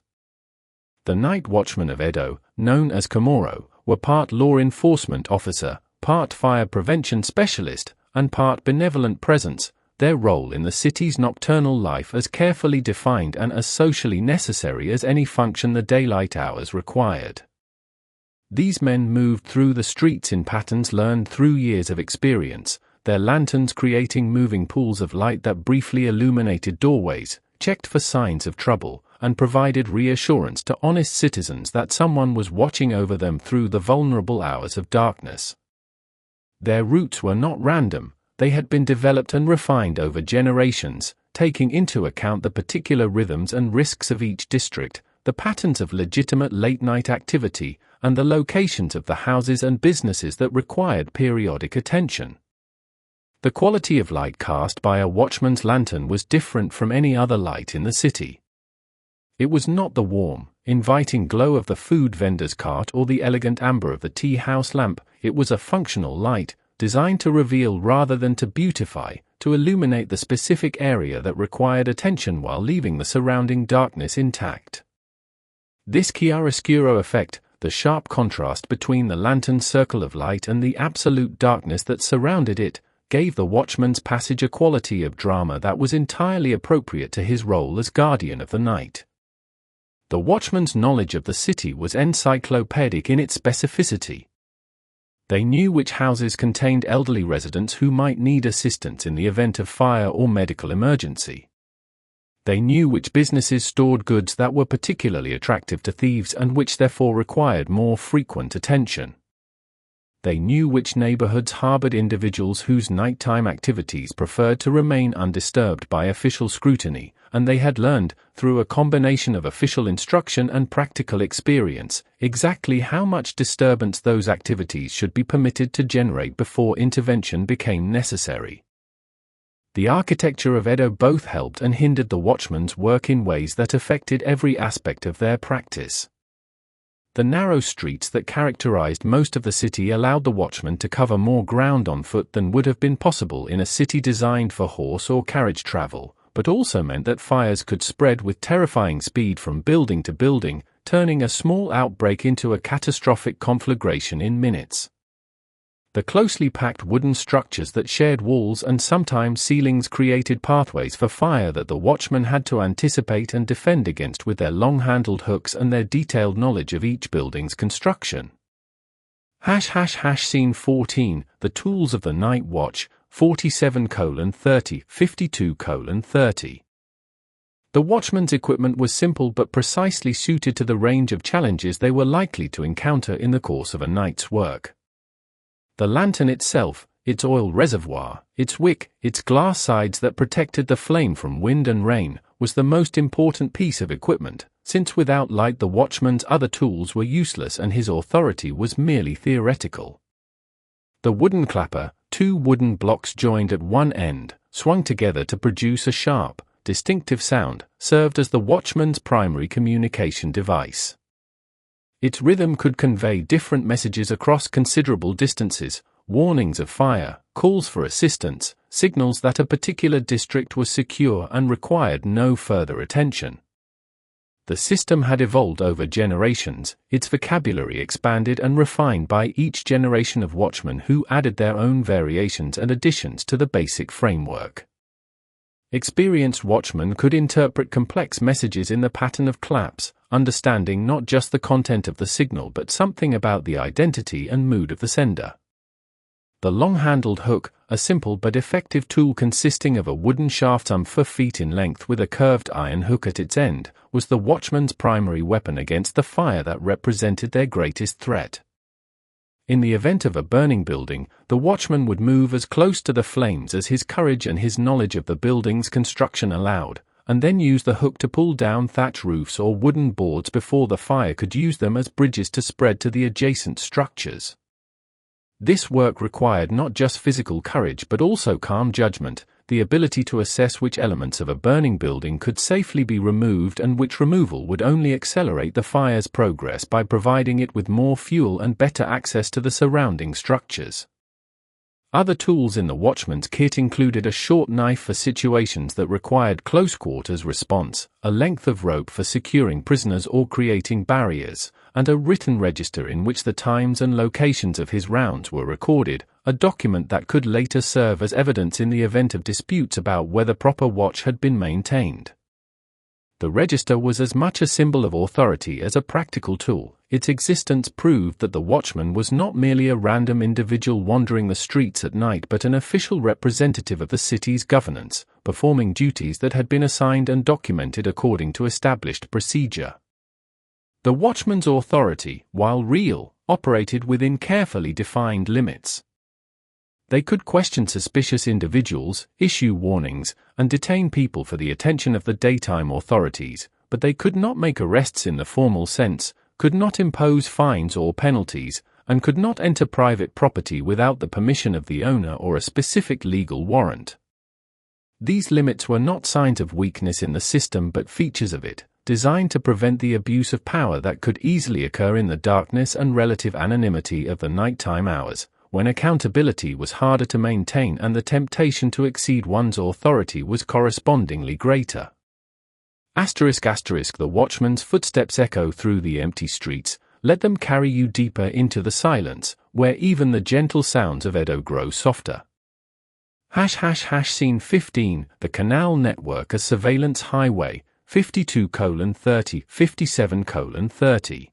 The night watchmen of Edo, known as Komoro, were part law enforcement officer, part fire prevention specialist, and part benevolent presence, their role in the city's nocturnal life as carefully defined and as socially necessary as any function the daylight hours required. These men moved through the streets in patterns learned through years of experience, their lanterns creating moving pools of light that briefly illuminated doorways, checked for signs of trouble, and provided reassurance to honest citizens that someone was watching over them through the vulnerable hours of darkness. Their routes were not random. They had been developed and refined over generations, taking into account the particular rhythms and risks of each district, the patterns of legitimate late-night activity, and the locations of the houses and businesses that required periodic attention. The quality of light cast by a watchman's lantern was different from any other light in the city. It was not the warm, inviting glow of the food vendor's cart or the elegant amber of the tea house lamp. It was a functional light, designed to reveal rather than to beautify, to illuminate the specific area that required attention while leaving the surrounding darkness intact. This chiaroscuro effect, the sharp contrast between the lantern's circle of light and the absolute darkness that surrounded it, gave the watchman's passage a quality of drama that was entirely appropriate to his role as guardian of the night. The watchman's knowledge of the city was encyclopedic in its specificity. They knew which houses contained elderly residents who might need assistance in the event of fire or medical emergency. They knew which businesses stored goods that were particularly attractive to thieves and which therefore required more frequent attention. They knew which neighborhoods harbored individuals whose nighttime activities preferred to remain undisturbed by official scrutiny, and they had learned, through a combination of official instruction and practical experience, exactly how much disturbance those activities should be permitted to generate before intervention became necessary. The architecture of Edo both helped and hindered the watchmen's work in ways that affected every aspect of their practice. The narrow streets that characterized most of the city allowed the watchmen to cover more ground on foot than would have been possible in a city designed for horse or carriage travel, but also meant that fires could spread with terrifying speed from building to building, turning a small outbreak into a catastrophic conflagration in minutes. The closely packed wooden structures that shared walls and sometimes ceilings created pathways for fire that the watchmen had to anticipate and defend against with their long-handled hooks and their detailed knowledge of each building's construction. Scene 14, The Tools of the Night Watch, 47:30, 52:30. The watchmen's equipment was simple but precisely suited to the range of challenges they were likely to encounter in the course of a night's work. The lantern itself, its oil reservoir, its wick, its glass sides that protected the flame from wind and rain, was the most important piece of equipment, since without light the watchman's other tools were useless and his authority was merely theoretical. The wooden clapper, two wooden blocks joined at one end, swung together to produce a sharp, distinctive sound, served as the watchman's primary communication device. Its rhythm could convey different messages across considerable distances: warnings of fire, calls for assistance, signals that a particular district was secure and required no further attention. The system had evolved over generations, its vocabulary expanded and refined by each generation of watchmen who added their own variations and additions to the basic framework. Experienced watchmen could interpret complex messages in the pattern of claps, understanding not just the content of the signal but something about the identity and mood of the sender. The long-handled hook, a simple but effective tool consisting of a wooden shaft 4 feet in length with a curved iron hook at its end, was the watchman's primary weapon against the fire that represented their greatest threat. In the event of a burning building, the watchman would move as close to the flames as his courage and his knowledge of the building's construction allowed, and then use the hook to pull down thatch roofs or wooden boards before the fire could use them as bridges to spread to the adjacent structures. This work required not just physical courage but also calm judgment, the ability to assess which elements of a burning building could safely be removed and which removal would only accelerate the fire's progress by providing it with more fuel and better access to the surrounding structures. Other tools in the watchman's kit included a short knife for situations that required close-quarters response, a length of rope for securing prisoners or creating barriers, and a written register in which the times and locations of his rounds were recorded, a document that could later serve as evidence in the event of disputes about whether proper watch had been maintained. The register was as much a symbol of authority as a practical tool. Its existence proved that the watchman was not merely a random individual wandering the streets at night but an official representative of the city's governance, performing duties that had been assigned and documented according to established procedure. The watchman's authority, while real, operated within carefully defined limits. They could question suspicious individuals, issue warnings, and detain people for the attention of the daytime authorities, but they could not make arrests in the formal sense, could not impose fines or penalties, and could not enter private property without the permission of the owner or a specific legal warrant. These limits were not signs of weakness in the system but features of it, designed to prevent the abuse of power that could easily occur in the darkness and relative anonymity of the nighttime hours, when accountability was harder to maintain and the temptation to exceed one's authority was correspondingly greater. The watchman's footsteps echo through the empty streets. Let them carry you deeper into the silence, where even the gentle sounds of Edo grow softer. Scene 15, The Canal Network as Surveillance Highway, 52:30, 57:30.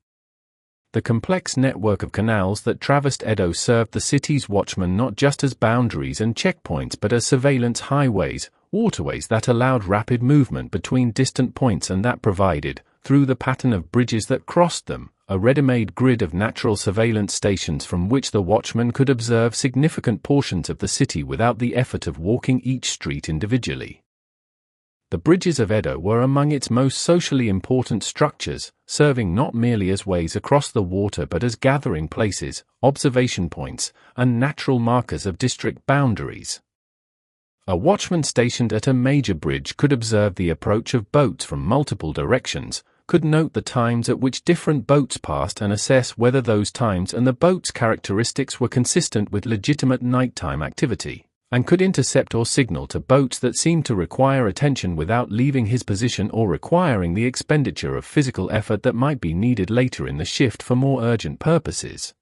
The complex network of canals that traversed Edo served the city's watchmen not just as boundaries and checkpoints but as surveillance highways, waterways that allowed rapid movement between distant points and that provided, through the pattern of bridges that crossed them, a ready-made grid of natural surveillance stations from which the watchman could observe significant portions of the city without the effort of walking each street individually. The bridges of Edo were among its most socially important structures, serving not merely as ways across the water but as gathering places, observation points, and natural markers of district boundaries. A watchman stationed at a major bridge could observe the approach of boats from multiple directions, could note the times at which different boats passed and assess whether those times and the boat's characteristics were consistent with legitimate nighttime activity, and could intercept or signal to boats that seemed to require attention without leaving his position or requiring the expenditure of physical effort that might be needed later in the shift for more urgent purposes.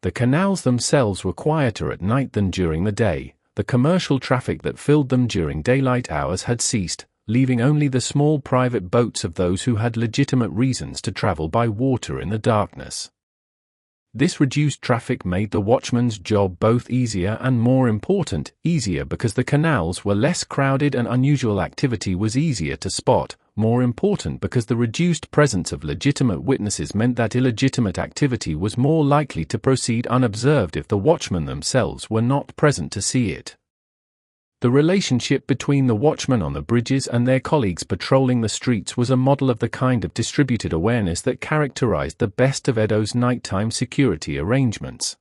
The canals themselves were quieter at night than during the day. The commercial traffic that filled them during daylight hours had ceased, leaving only the small private boats of those who had legitimate reasons to travel by water in the darkness. This reduced traffic made the watchman's job both easier and, more important, easier because the canals were less crowded and unusual activity was easier to spot, more important because the reduced presence of legitimate witnesses meant that illegitimate activity was more likely to proceed unobserved if the watchmen themselves were not present to see it. The relationship between the watchmen on the bridges and their colleagues patrolling the streets was a model of the kind of distributed awareness that characterized the best of Edo's nighttime security arrangements.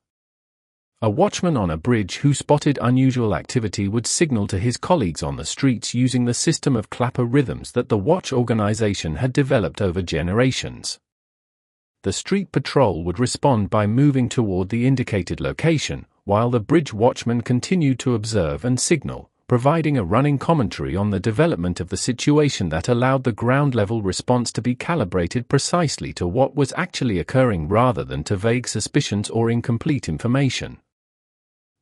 A watchman on a bridge who spotted unusual activity would signal to his colleagues on the streets using the system of clapper rhythms that the watch organization had developed over generations. The street patrol would respond by moving toward the indicated location, while the bridge watchman continued to observe and signal, providing a running commentary on the development of the situation that allowed the ground-level response to be calibrated precisely to what was actually occurring rather than to vague suspicions or incomplete information.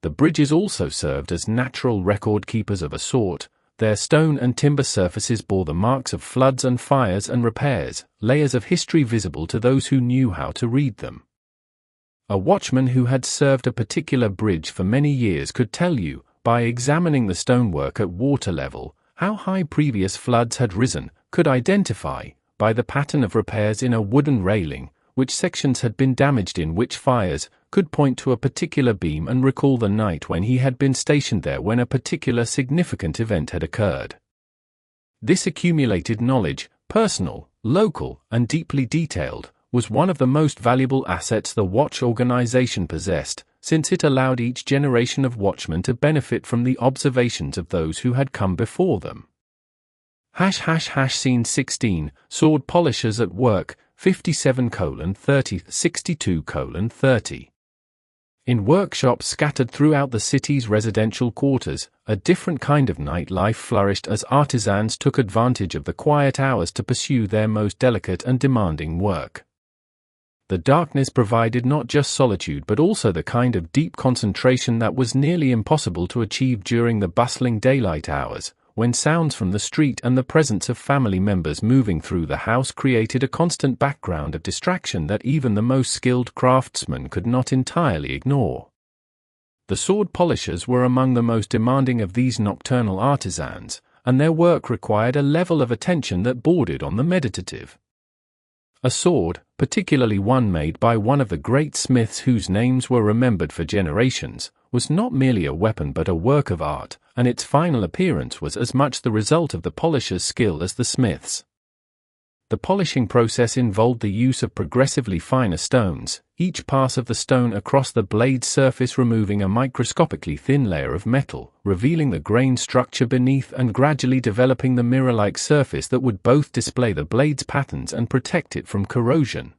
The bridges also served as natural record keepers of a sort. Their stone and timber surfaces bore the marks of floods and fires and repairs, layers of history visible to those who knew how to read them. A watchman who had served a particular bridge for many years could tell you, by examining the stonework at water level, how high previous floods had risen, could identify, by the pattern of repairs in a wooden railing, which sections had been damaged in which fires, could point to a particular beam and recall the night when he had been stationed there when a particular significant event had occurred. This accumulated knowledge, personal, local, and deeply detailed, was one of the most valuable assets the watch organization possessed, since it allowed each generation of watchmen to benefit from the observations of those who had come before them. Scene 16, Sword Polishers at Work, 57:30, 62:30. In workshops scattered throughout the city's residential quarters, a different kind of nightlife flourished as artisans took advantage of the quiet hours to pursue their most delicate and demanding work. The darkness provided not just solitude but also the kind of deep concentration that was nearly impossible to achieve during the bustling daylight hours, when sounds from the street and the presence of family members moving through the house created a constant background of distraction that even the most skilled craftsmen could not entirely ignore. The sword polishers were among the most demanding of these nocturnal artisans, and their work required a level of attention that bordered on the meditative. A sword, particularly one made by one of the great smiths whose names were remembered for generations, was not merely a weapon but a work of art, and its final appearance was as much the result of the polisher's skill as the smith's. The polishing process involved the use of progressively finer stones, each pass of the stone across the blade's surface removing a microscopically thin layer of metal, revealing the grain structure beneath and gradually developing the mirror-like surface that would both display the blade's patterns and protect it from corrosion.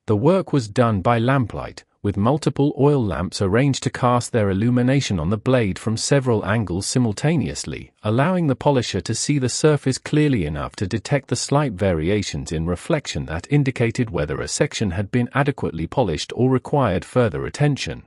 The work was done by lamplight, with multiple oil lamps arranged to cast their illumination on the blade from several angles simultaneously, allowing the polisher to see the surface clearly enough to detect the slight variations in reflection that indicated whether a section had been adequately polished or required further attention.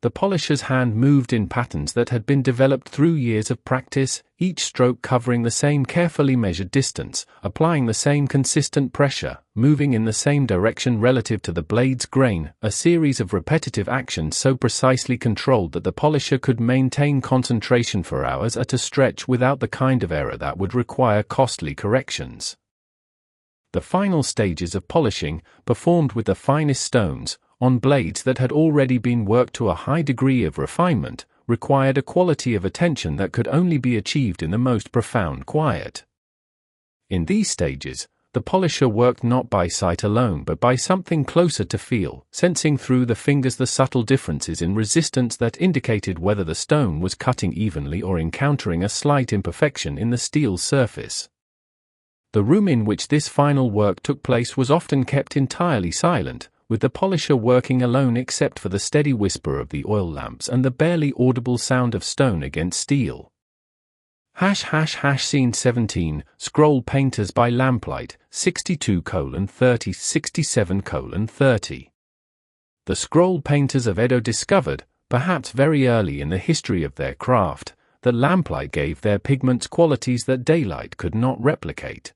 The polisher's hand moved in patterns that had been developed through years of practice, each stroke covering the same carefully measured distance, applying the same consistent pressure, moving in the same direction relative to the blade's grain, a series of repetitive actions so precisely controlled that the polisher could maintain concentration for hours at a stretch without the kind of error that would require costly corrections. The final stages of polishing, performed with the finest stones, on blades that had already been worked to a high degree of refinement, required a quality of attention that could only be achieved in the most profound quiet. In these stages, the polisher worked not by sight alone but by something closer to feel, sensing through the fingers the subtle differences in resistance that indicated whether the stone was cutting evenly or encountering a slight imperfection in the steel surface. The room in which this final work took place was often kept entirely silent, with the polisher working alone except for the steady whisper of the oil lamps and the barely audible sound of stone against steel. Scene 17, Scroll Painters by Lamplight, 62:30 67:30. The scroll painters of Edo discovered, perhaps very early in the history of their craft, that lamplight gave their pigments qualities that daylight could not replicate.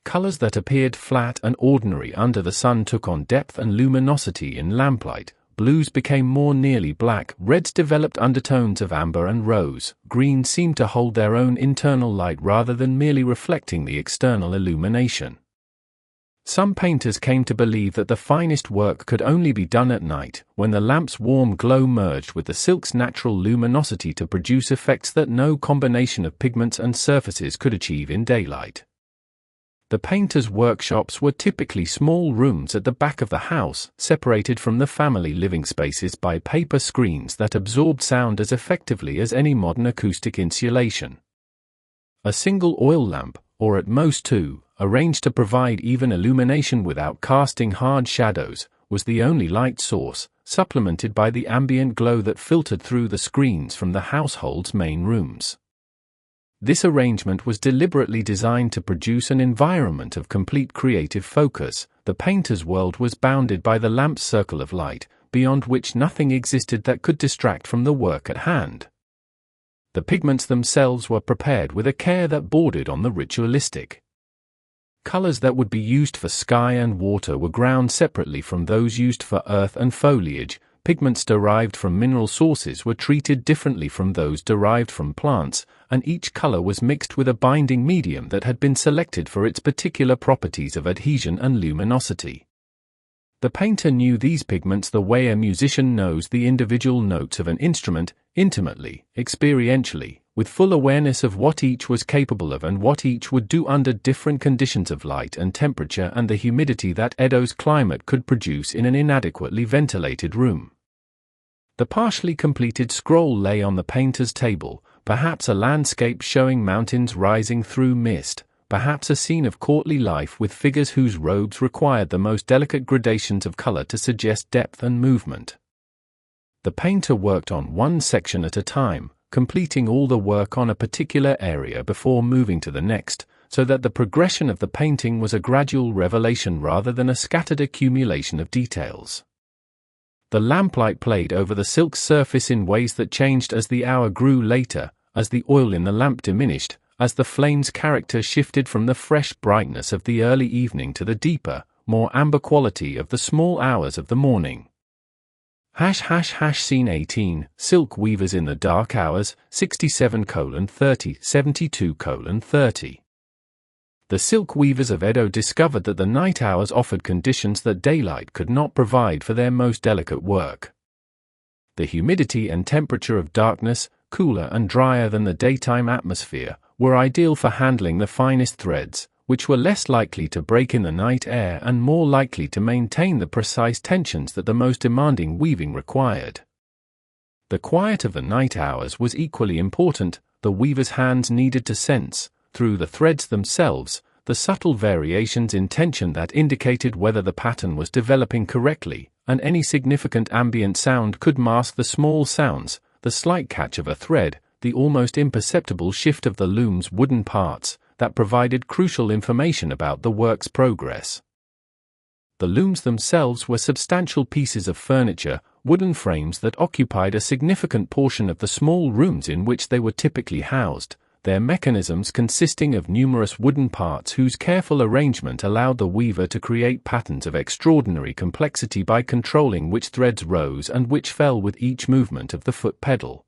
Colors that appeared flat and ordinary under the sun took on depth and luminosity in lamplight. Blues became more nearly black, reds developed undertones of amber and rose, greens seemed to hold their own internal light rather than merely reflecting the external illumination. Some painters came to believe that the finest work could only be done at night, when the lamp's warm glow merged with the silk's natural luminosity to produce effects that no combination of pigments and surfaces could achieve in daylight. The painters' workshops were typically small rooms at the back of the house, separated from the family living spaces by paper screens that absorbed sound as effectively as any modern acoustic insulation. A single oil lamp, or at most two, arranged to provide even illumination without casting hard shadows, was the only light source, supplemented by the ambient glow that filtered through the screens from the household's main rooms. This arrangement was deliberately designed to produce an environment of complete creative focus. The painter's world was bounded by the lamp's circle of light, beyond which nothing existed that could distract from the work at hand. The pigments themselves were prepared with a care that bordered on the ritualistic. Colors that would be used for sky and water were ground separately from those used for earth and foliage. Pigments derived from mineral sources were treated differently from those derived from plants, and each color was mixed with a binding medium that had been selected for its particular properties of adhesion and luminosity. The painter knew these pigments the way a musician knows the individual notes of an instrument, intimately, experientially, with full awareness of what each was capable of and what each would do under different conditions of light and temperature and the humidity that Edo's climate could produce in an inadequately ventilated room. The partially completed scroll lay on the painter's table, perhaps a landscape showing mountains rising through mist, perhaps a scene of courtly life with figures whose robes required the most delicate gradations of color to suggest depth and movement. The painter worked on one section at a time, completing all the work on a particular area before moving to the next, so that the progression of the painting was a gradual revelation rather than a scattered accumulation of details. The lamplight played over the silk surface in ways that changed as the hour grew later, as the oil in the lamp diminished, as the flame's character shifted from the fresh brightness of the early evening to the deeper, more amber quality of the small hours of the morning. Scene 18, Silk Weavers in the Dark Hours, 67:30 72:30. The silk weavers of Edo discovered that the night hours offered conditions that daylight could not provide for their most delicate work. The humidity and temperature of darkness, cooler and drier than the daytime atmosphere, were ideal for handling the finest threads, which were less likely to break in the night air and more likely to maintain the precise tensions that the most demanding weaving required. The quiet of the night hours was equally important. The weaver's hands needed to sense, through the threads themselves, the subtle variations in tension that indicated whether the pattern was developing correctly, and any significant ambient sound could mask the small sounds, the slight catch of a thread, the almost imperceptible shift of the loom's wooden parts, that provided crucial information about the work's progress. The looms themselves were substantial pieces of furniture, wooden frames that occupied a significant portion of the small rooms in which they were typically housed, their mechanisms consisting of numerous wooden parts whose careful arrangement allowed the weaver to create patterns of extraordinary complexity by controlling which threads rose and which fell with each movement of the foot pedal.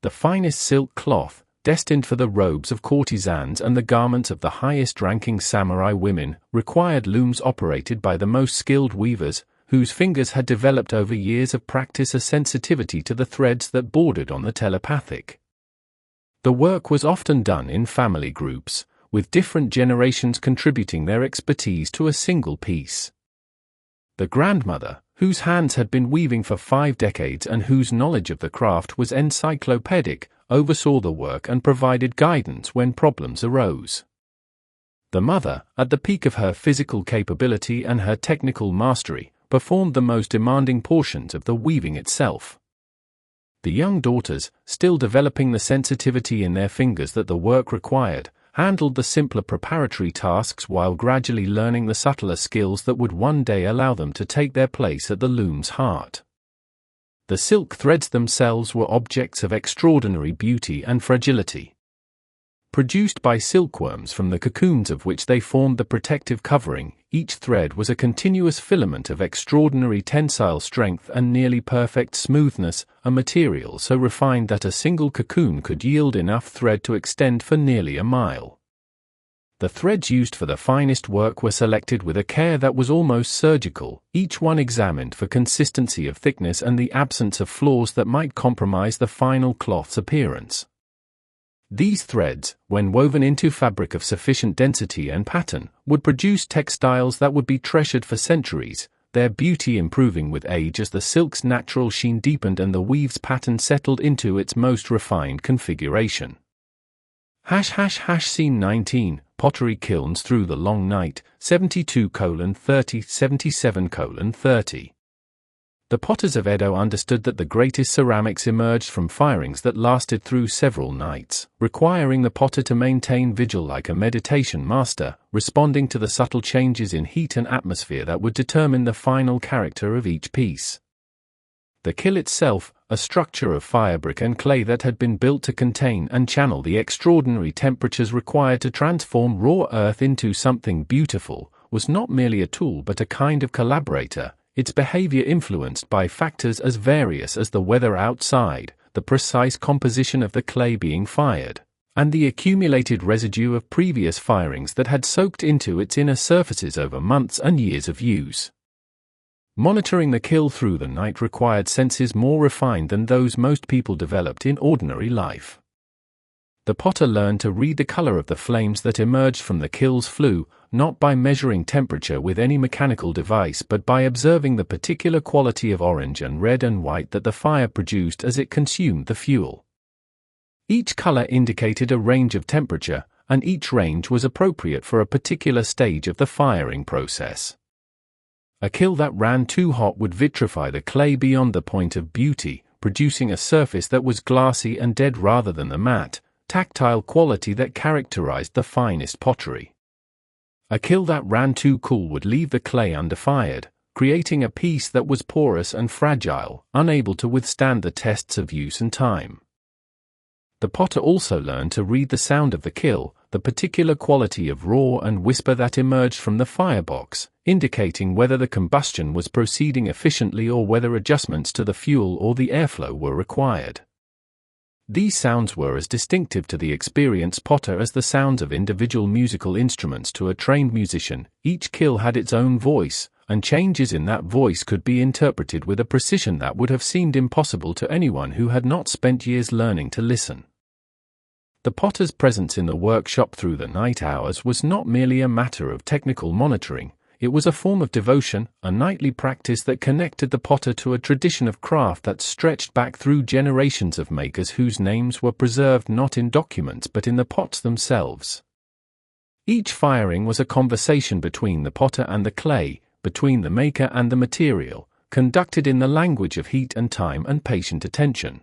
The finest silk cloth, destined for the robes of courtesans and the garments of the highest-ranking samurai women, required looms operated by the most skilled weavers, whose fingers had developed over years of practice a sensitivity to the threads that bordered on the telepathic. The work was often done in family groups, with different generations contributing their expertise to a single piece. The grandmother, whose hands had been weaving for 5 decades and whose knowledge of the craft was encyclopedic, oversaw the work and provided guidance when problems arose. The mother, at the peak of her physical capability and her technical mastery, performed the most demanding portions of the weaving itself. The young daughters, still developing the sensitivity in their fingers that the work required, handled the simpler preparatory tasks while gradually learning the subtler skills that would one day allow them to take their place at the loom's heart. The silk threads themselves were objects of extraordinary beauty and fragility. Produced by silkworms from the cocoons of which they formed the protective covering, each thread was a continuous filament of extraordinary tensile strength and nearly perfect smoothness, a material so refined that a single cocoon could yield enough thread to extend for nearly a mile. The threads used for the finest work were selected with a care that was almost surgical, each one examined for consistency of thickness and the absence of flaws that might compromise the final cloth's appearance. These threads, when woven into fabric of sufficient density and pattern, would produce textiles that would be treasured for centuries, their beauty improving with age as the silk's natural sheen deepened and the weave's pattern settled into its most refined configuration. Scene 19, Pottery Kilns Through the Long Night, 72:30, 77:30. The potters of Edo understood that the greatest ceramics emerged from firings that lasted through several nights, requiring the potter to maintain vigil like a meditation master, responding to the subtle changes in heat and atmosphere that would determine the final character of each piece. The kiln itself, a structure of firebrick and clay that had been built to contain and channel the extraordinary temperatures required to transform raw earth into something beautiful, was not merely a tool but a kind of collaborator, its behavior influenced by factors as various as the weather outside, the precise composition of the clay being fired, and the accumulated residue of previous firings that had soaked into its inner surfaces over months and years of use. Monitoring the kiln through the night required senses more refined than those most people developed in ordinary life. The potter learned to read the color of the flames that emerged from the kiln's flue, not by measuring temperature with any mechanical device but by observing the particular quality of orange and red and white that the fire produced as it consumed the fuel. Each color indicated a range of temperature, and each range was appropriate for a particular stage of the firing process. A kiln that ran too hot would vitrify the clay beyond the point of beauty, producing a surface that was glassy and dead rather than the matte, tactile quality that characterized the finest pottery. A kiln that ran too cool would leave the clay undefied, creating a piece that was porous and fragile, unable to withstand the tests of use and time. The potter also learned to read the sound of the kiln, the particular quality of roar and whisper that emerged from the firebox, indicating whether the combustion was proceeding efficiently or whether adjustments to the fuel or the airflow were required. These sounds were as distinctive to the experienced potter as the sounds of individual musical instruments to a trained musician. Each kiln had its own voice, and changes in that voice could be interpreted with a precision that would have seemed impossible to anyone who had not spent years learning to listen. The potter's presence in the workshop through the night hours was not merely a matter of technical monitoring. It was a form of devotion, a nightly practice that connected the potter to a tradition of craft that stretched back through generations of makers whose names were preserved not in documents but in the pots themselves. Each firing was a conversation between the potter and the clay, between the maker and the material, conducted in the language of heat and time and patient attention.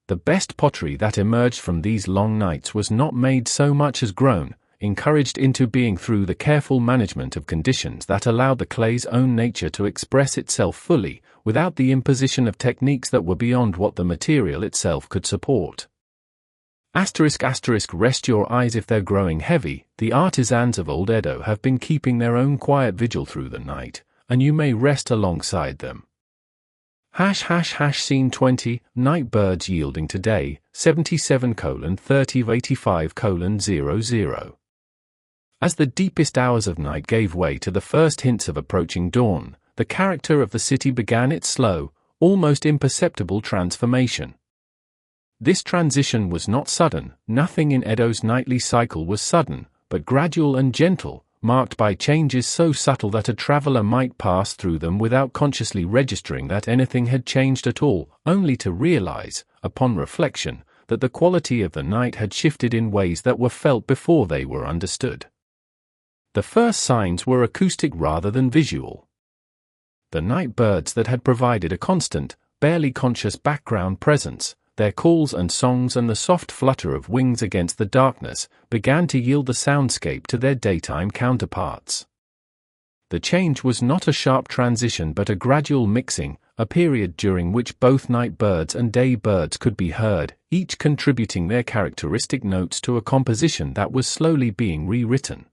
The best pottery that emerged from these long nights was not made so much as grown, encouraged into being through the careful management of conditions that allowed the clay's own nature to express itself fully, without the imposition of techniques that were beyond what the material itself could support. Rest your eyes if they're growing heavy. The artisans of old Edo have been keeping their own quiet vigil through the night, and you may rest alongside them. Scene 20, Night birds yielding to day, 77:30-85:00. As the deepest hours of night gave way to the first hints of approaching dawn, the character of the city began its slow, almost imperceptible transformation. This transition was not sudden. Nothing in Edo's nightly cycle was sudden, but gradual and gentle, marked by changes so subtle that a traveler might pass through them without consciously registering that anything had changed at all, only to realize, upon reflection, that the quality of the night had shifted in ways that were felt before they were understood. The first signs were acoustic rather than visual. The night birds that had provided a constant, barely conscious background presence, their calls and songs and the soft flutter of wings against the darkness, began to yield the soundscape to their daytime counterparts. The change was not a sharp transition but a gradual mixing, a period during which both night birds and day birds could be heard, each contributing their characteristic notes to a composition that was slowly being rewritten.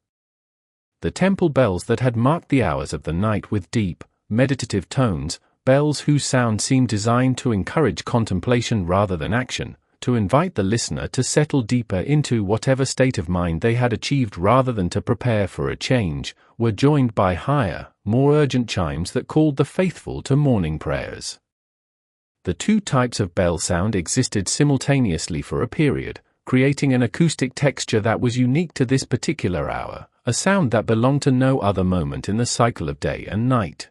The temple bells that had marked the hours of the night with deep, meditative tones, bells whose sound seemed designed to encourage contemplation rather than action, to invite the listener to settle deeper into whatever state of mind they had achieved rather than to prepare for a change, were joined by higher, more urgent chimes that called the faithful to morning prayers. The two types of bell sound existed simultaneously for a period, creating an acoustic texture that was unique to this particular hour, a sound that belonged to no other moment in the cycle of day and night.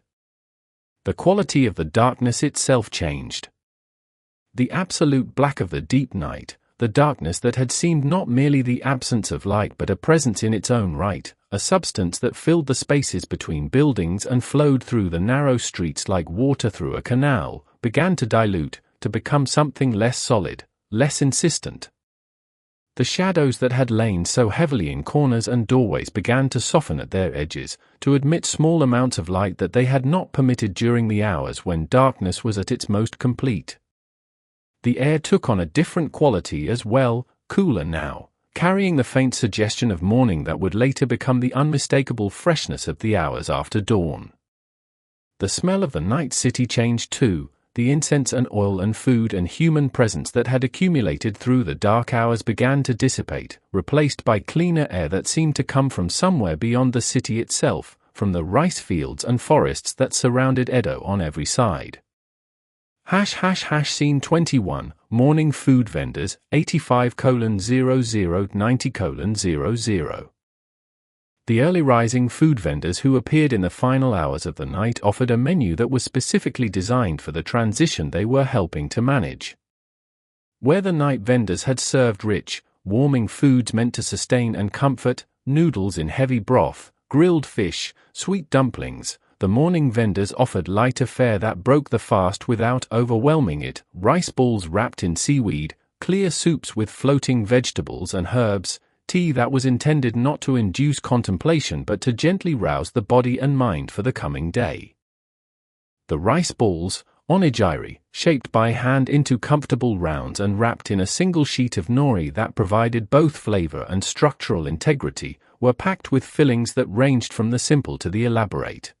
The quality of the darkness itself changed. The absolute black of the deep night, the darkness that had seemed not merely the absence of light but a presence in its own right, a substance that filled the spaces between buildings and flowed through the narrow streets like water through a canal, began to dilute, to become something less solid, less insistent. The shadows that had lain so heavily in corners and doorways began to soften at their edges, to admit small amounts of light that they had not permitted during the hours when darkness was at its most complete. The air took on a different quality as well, cooler now, carrying the faint suggestion of morning that would later become the unmistakable freshness of the hours after dawn. The smell of the night city changed too. The incense and oil and food and human presence that had accumulated through the dark hours began to dissipate, replaced by cleaner air that seemed to come from somewhere beyond the city itself, from the rice fields and forests that surrounded Edo on every side. Scene 21, Morning food vendors, 85:00-90:00. The early rising food vendors who appeared in the final hours of the night offered a menu that was specifically designed for the transition they were helping to manage. Where the night vendors had served rich, warming foods meant to sustain and comfort, noodles in heavy broth, grilled fish, sweet dumplings, the morning vendors offered lighter fare that broke the fast without overwhelming it, rice balls wrapped in seaweed, clear soups with floating vegetables and herbs, tea that was intended not to induce contemplation but to gently rouse the body and mind for the coming day. The rice balls, onigiri, shaped by hand into comfortable rounds and wrapped in a single sheet of nori that provided both flavor and structural integrity, were packed with fillings that ranged from the simple to the elaborate.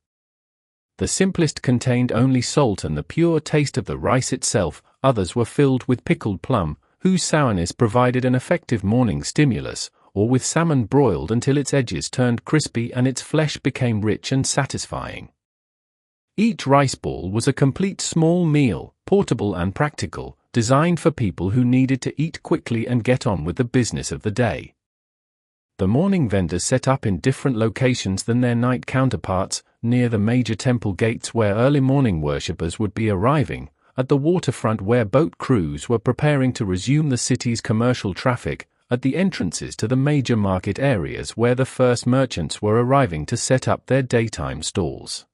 The simplest contained only salt and the pure taste of the rice itself, others were filled with pickled plum, whose sourness provided an effective morning stimulus, or with salmon broiled until its edges turned crispy and its flesh became rich and satisfying. Each rice ball was a complete small meal, portable and practical, designed for people who needed to eat quickly and get on with the business of the day. The morning vendors set up in different locations than their night counterparts, near the major temple gates where early morning worshippers would be arriving, at the waterfront where boat crews were preparing to resume the city's commercial traffic, at the entrances to the major market areas where the first merchants were arriving to set up their daytime stalls.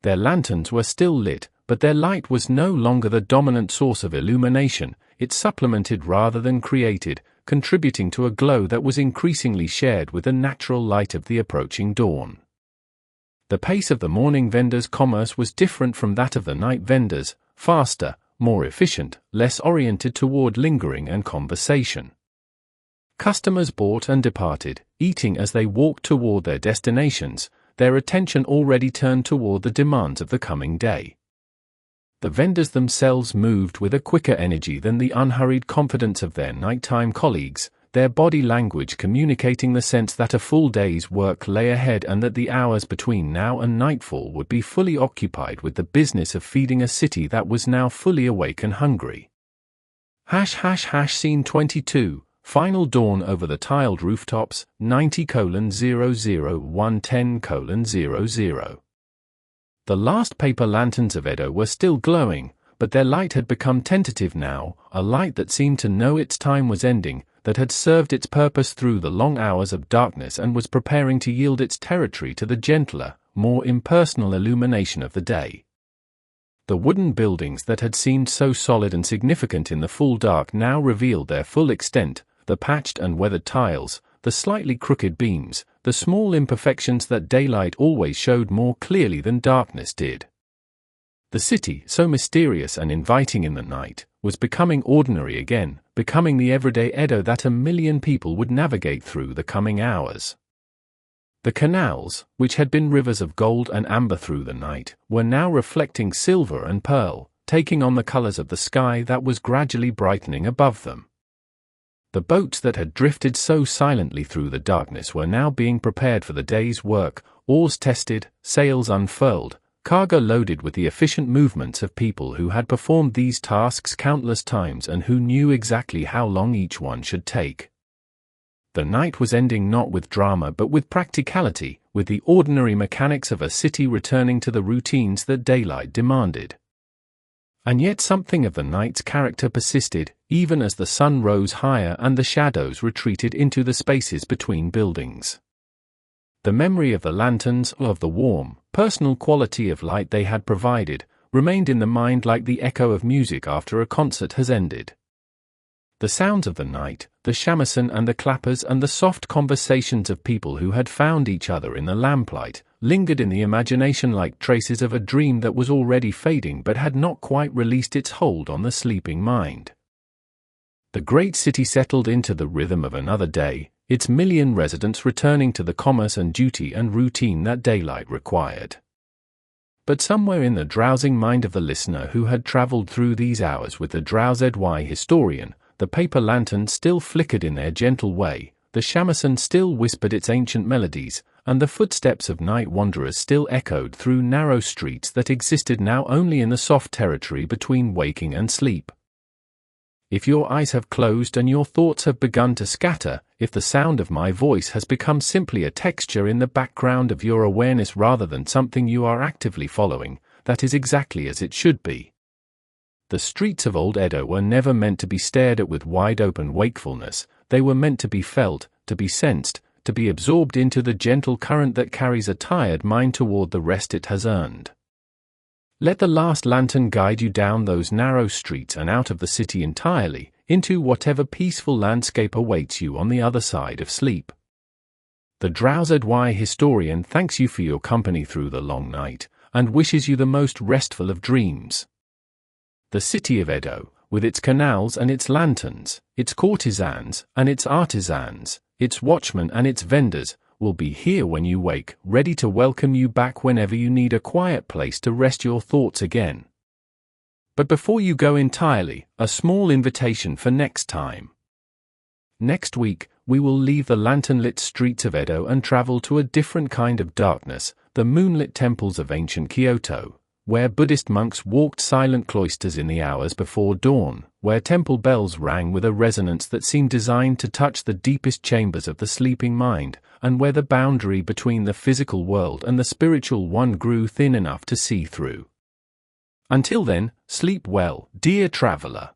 Their lanterns were still lit, but their light was no longer the dominant source of illumination, it supplemented rather than created, contributing to a glow that was increasingly shared with the natural light of the approaching dawn. The pace of the morning vendors' commerce was different from that of the night vendors, faster, more efficient, less oriented toward lingering and conversation. Customers bought and departed, eating as they walked toward their destinations, their attention already turned toward the demands of the coming day. The vendors themselves moved with a quicker energy than the unhurried confidence of their nighttime colleagues, their body language communicating the sense that a full day's work lay ahead and that the hours between now and nightfall would be fully occupied with the business of feeding a city that was now fully awake and hungry. Scene 22. Final dawn over the tiled rooftops, 90:00110:00. The last paper lanterns of Edo were still glowing, but their light had become tentative now, a light that seemed to know its time was ending, that had served its purpose through the long hours of darkness and was preparing to yield its territory to the gentler, more impersonal illumination of the day. The wooden buildings that had seemed so solid and significant in the full dark now revealed their full extent, the patched and weathered tiles, the slightly crooked beams, the small imperfections that daylight always showed more clearly than darkness did. The city, so mysterious and inviting in the night, was becoming ordinary again, becoming the everyday Edo that a million people would navigate through the coming hours. The canals, which had been rivers of gold and amber through the night, were now reflecting silver and pearl, taking on the colors of the sky that was gradually brightening above them. The boats that had drifted so silently through the darkness were now being prepared for the day's work, oars tested, sails unfurled, cargo loaded with the efficient movements of people who had performed these tasks countless times and who knew exactly how long each one should take. The night was ending not with drama but with practicality, with the ordinary mechanics of a city returning to the routines that daylight demanded. And yet something of the night's character persisted, even as the sun rose higher and the shadows retreated into the spaces between buildings. The memory of the lanterns, of the warm, personal quality of light they had provided, remained in the mind like the echo of music after a concert has ended. The sounds of the night, the shamisen and the clappers and the soft conversations of people who had found each other in the lamplight, lingered in the imagination like traces of a dream that was already fading but had not quite released its hold on the sleeping mind. The great city settled into the rhythm of another day, its million residents returning to the commerce and duty and routine that daylight required. But somewhere in the drowsing mind of the listener who had traveled through these hours with the DrowZy Historian, the paper lanterns still flickered in their gentle way, the shamisen still whispered its ancient melodies, and the footsteps of night wanderers still echoed through narrow streets that existed now only in the soft territory between waking and sleep. If your eyes have closed and your thoughts have begun to scatter, if the sound of my voice has become simply a texture in the background of your awareness rather than something you are actively following, that is exactly as it should be. The streets of old Edo were never meant to be stared at with wide-open wakefulness, they were meant to be felt, to be sensed, to be absorbed into the gentle current that carries a tired mind toward the rest it has earned. Let the last lantern guide you down those narrow streets and out of the city entirely, into whatever peaceful landscape awaits you on the other side of sleep. The DrowZy Historian thanks you for your company through the long night, and wishes you the most restful of dreams. The city of Edo, with its canals and its lanterns, its courtesans and its artisans, its watchmen and its vendors, will be here when you wake, ready to welcome you back whenever you need a quiet place to rest your thoughts again. But before you go entirely, a small invitation for next time. Next week, we will leave the lantern-lit streets of Edo and travel to a different kind of darkness, the moonlit temples of ancient Kyoto, where Buddhist monks walked silent cloisters in the hours before dawn, where temple bells rang with a resonance that seemed designed to touch the deepest chambers of the sleeping mind, and where the boundary between the physical world and the spiritual one grew thin enough to see through. Until then, sleep well, dear traveler.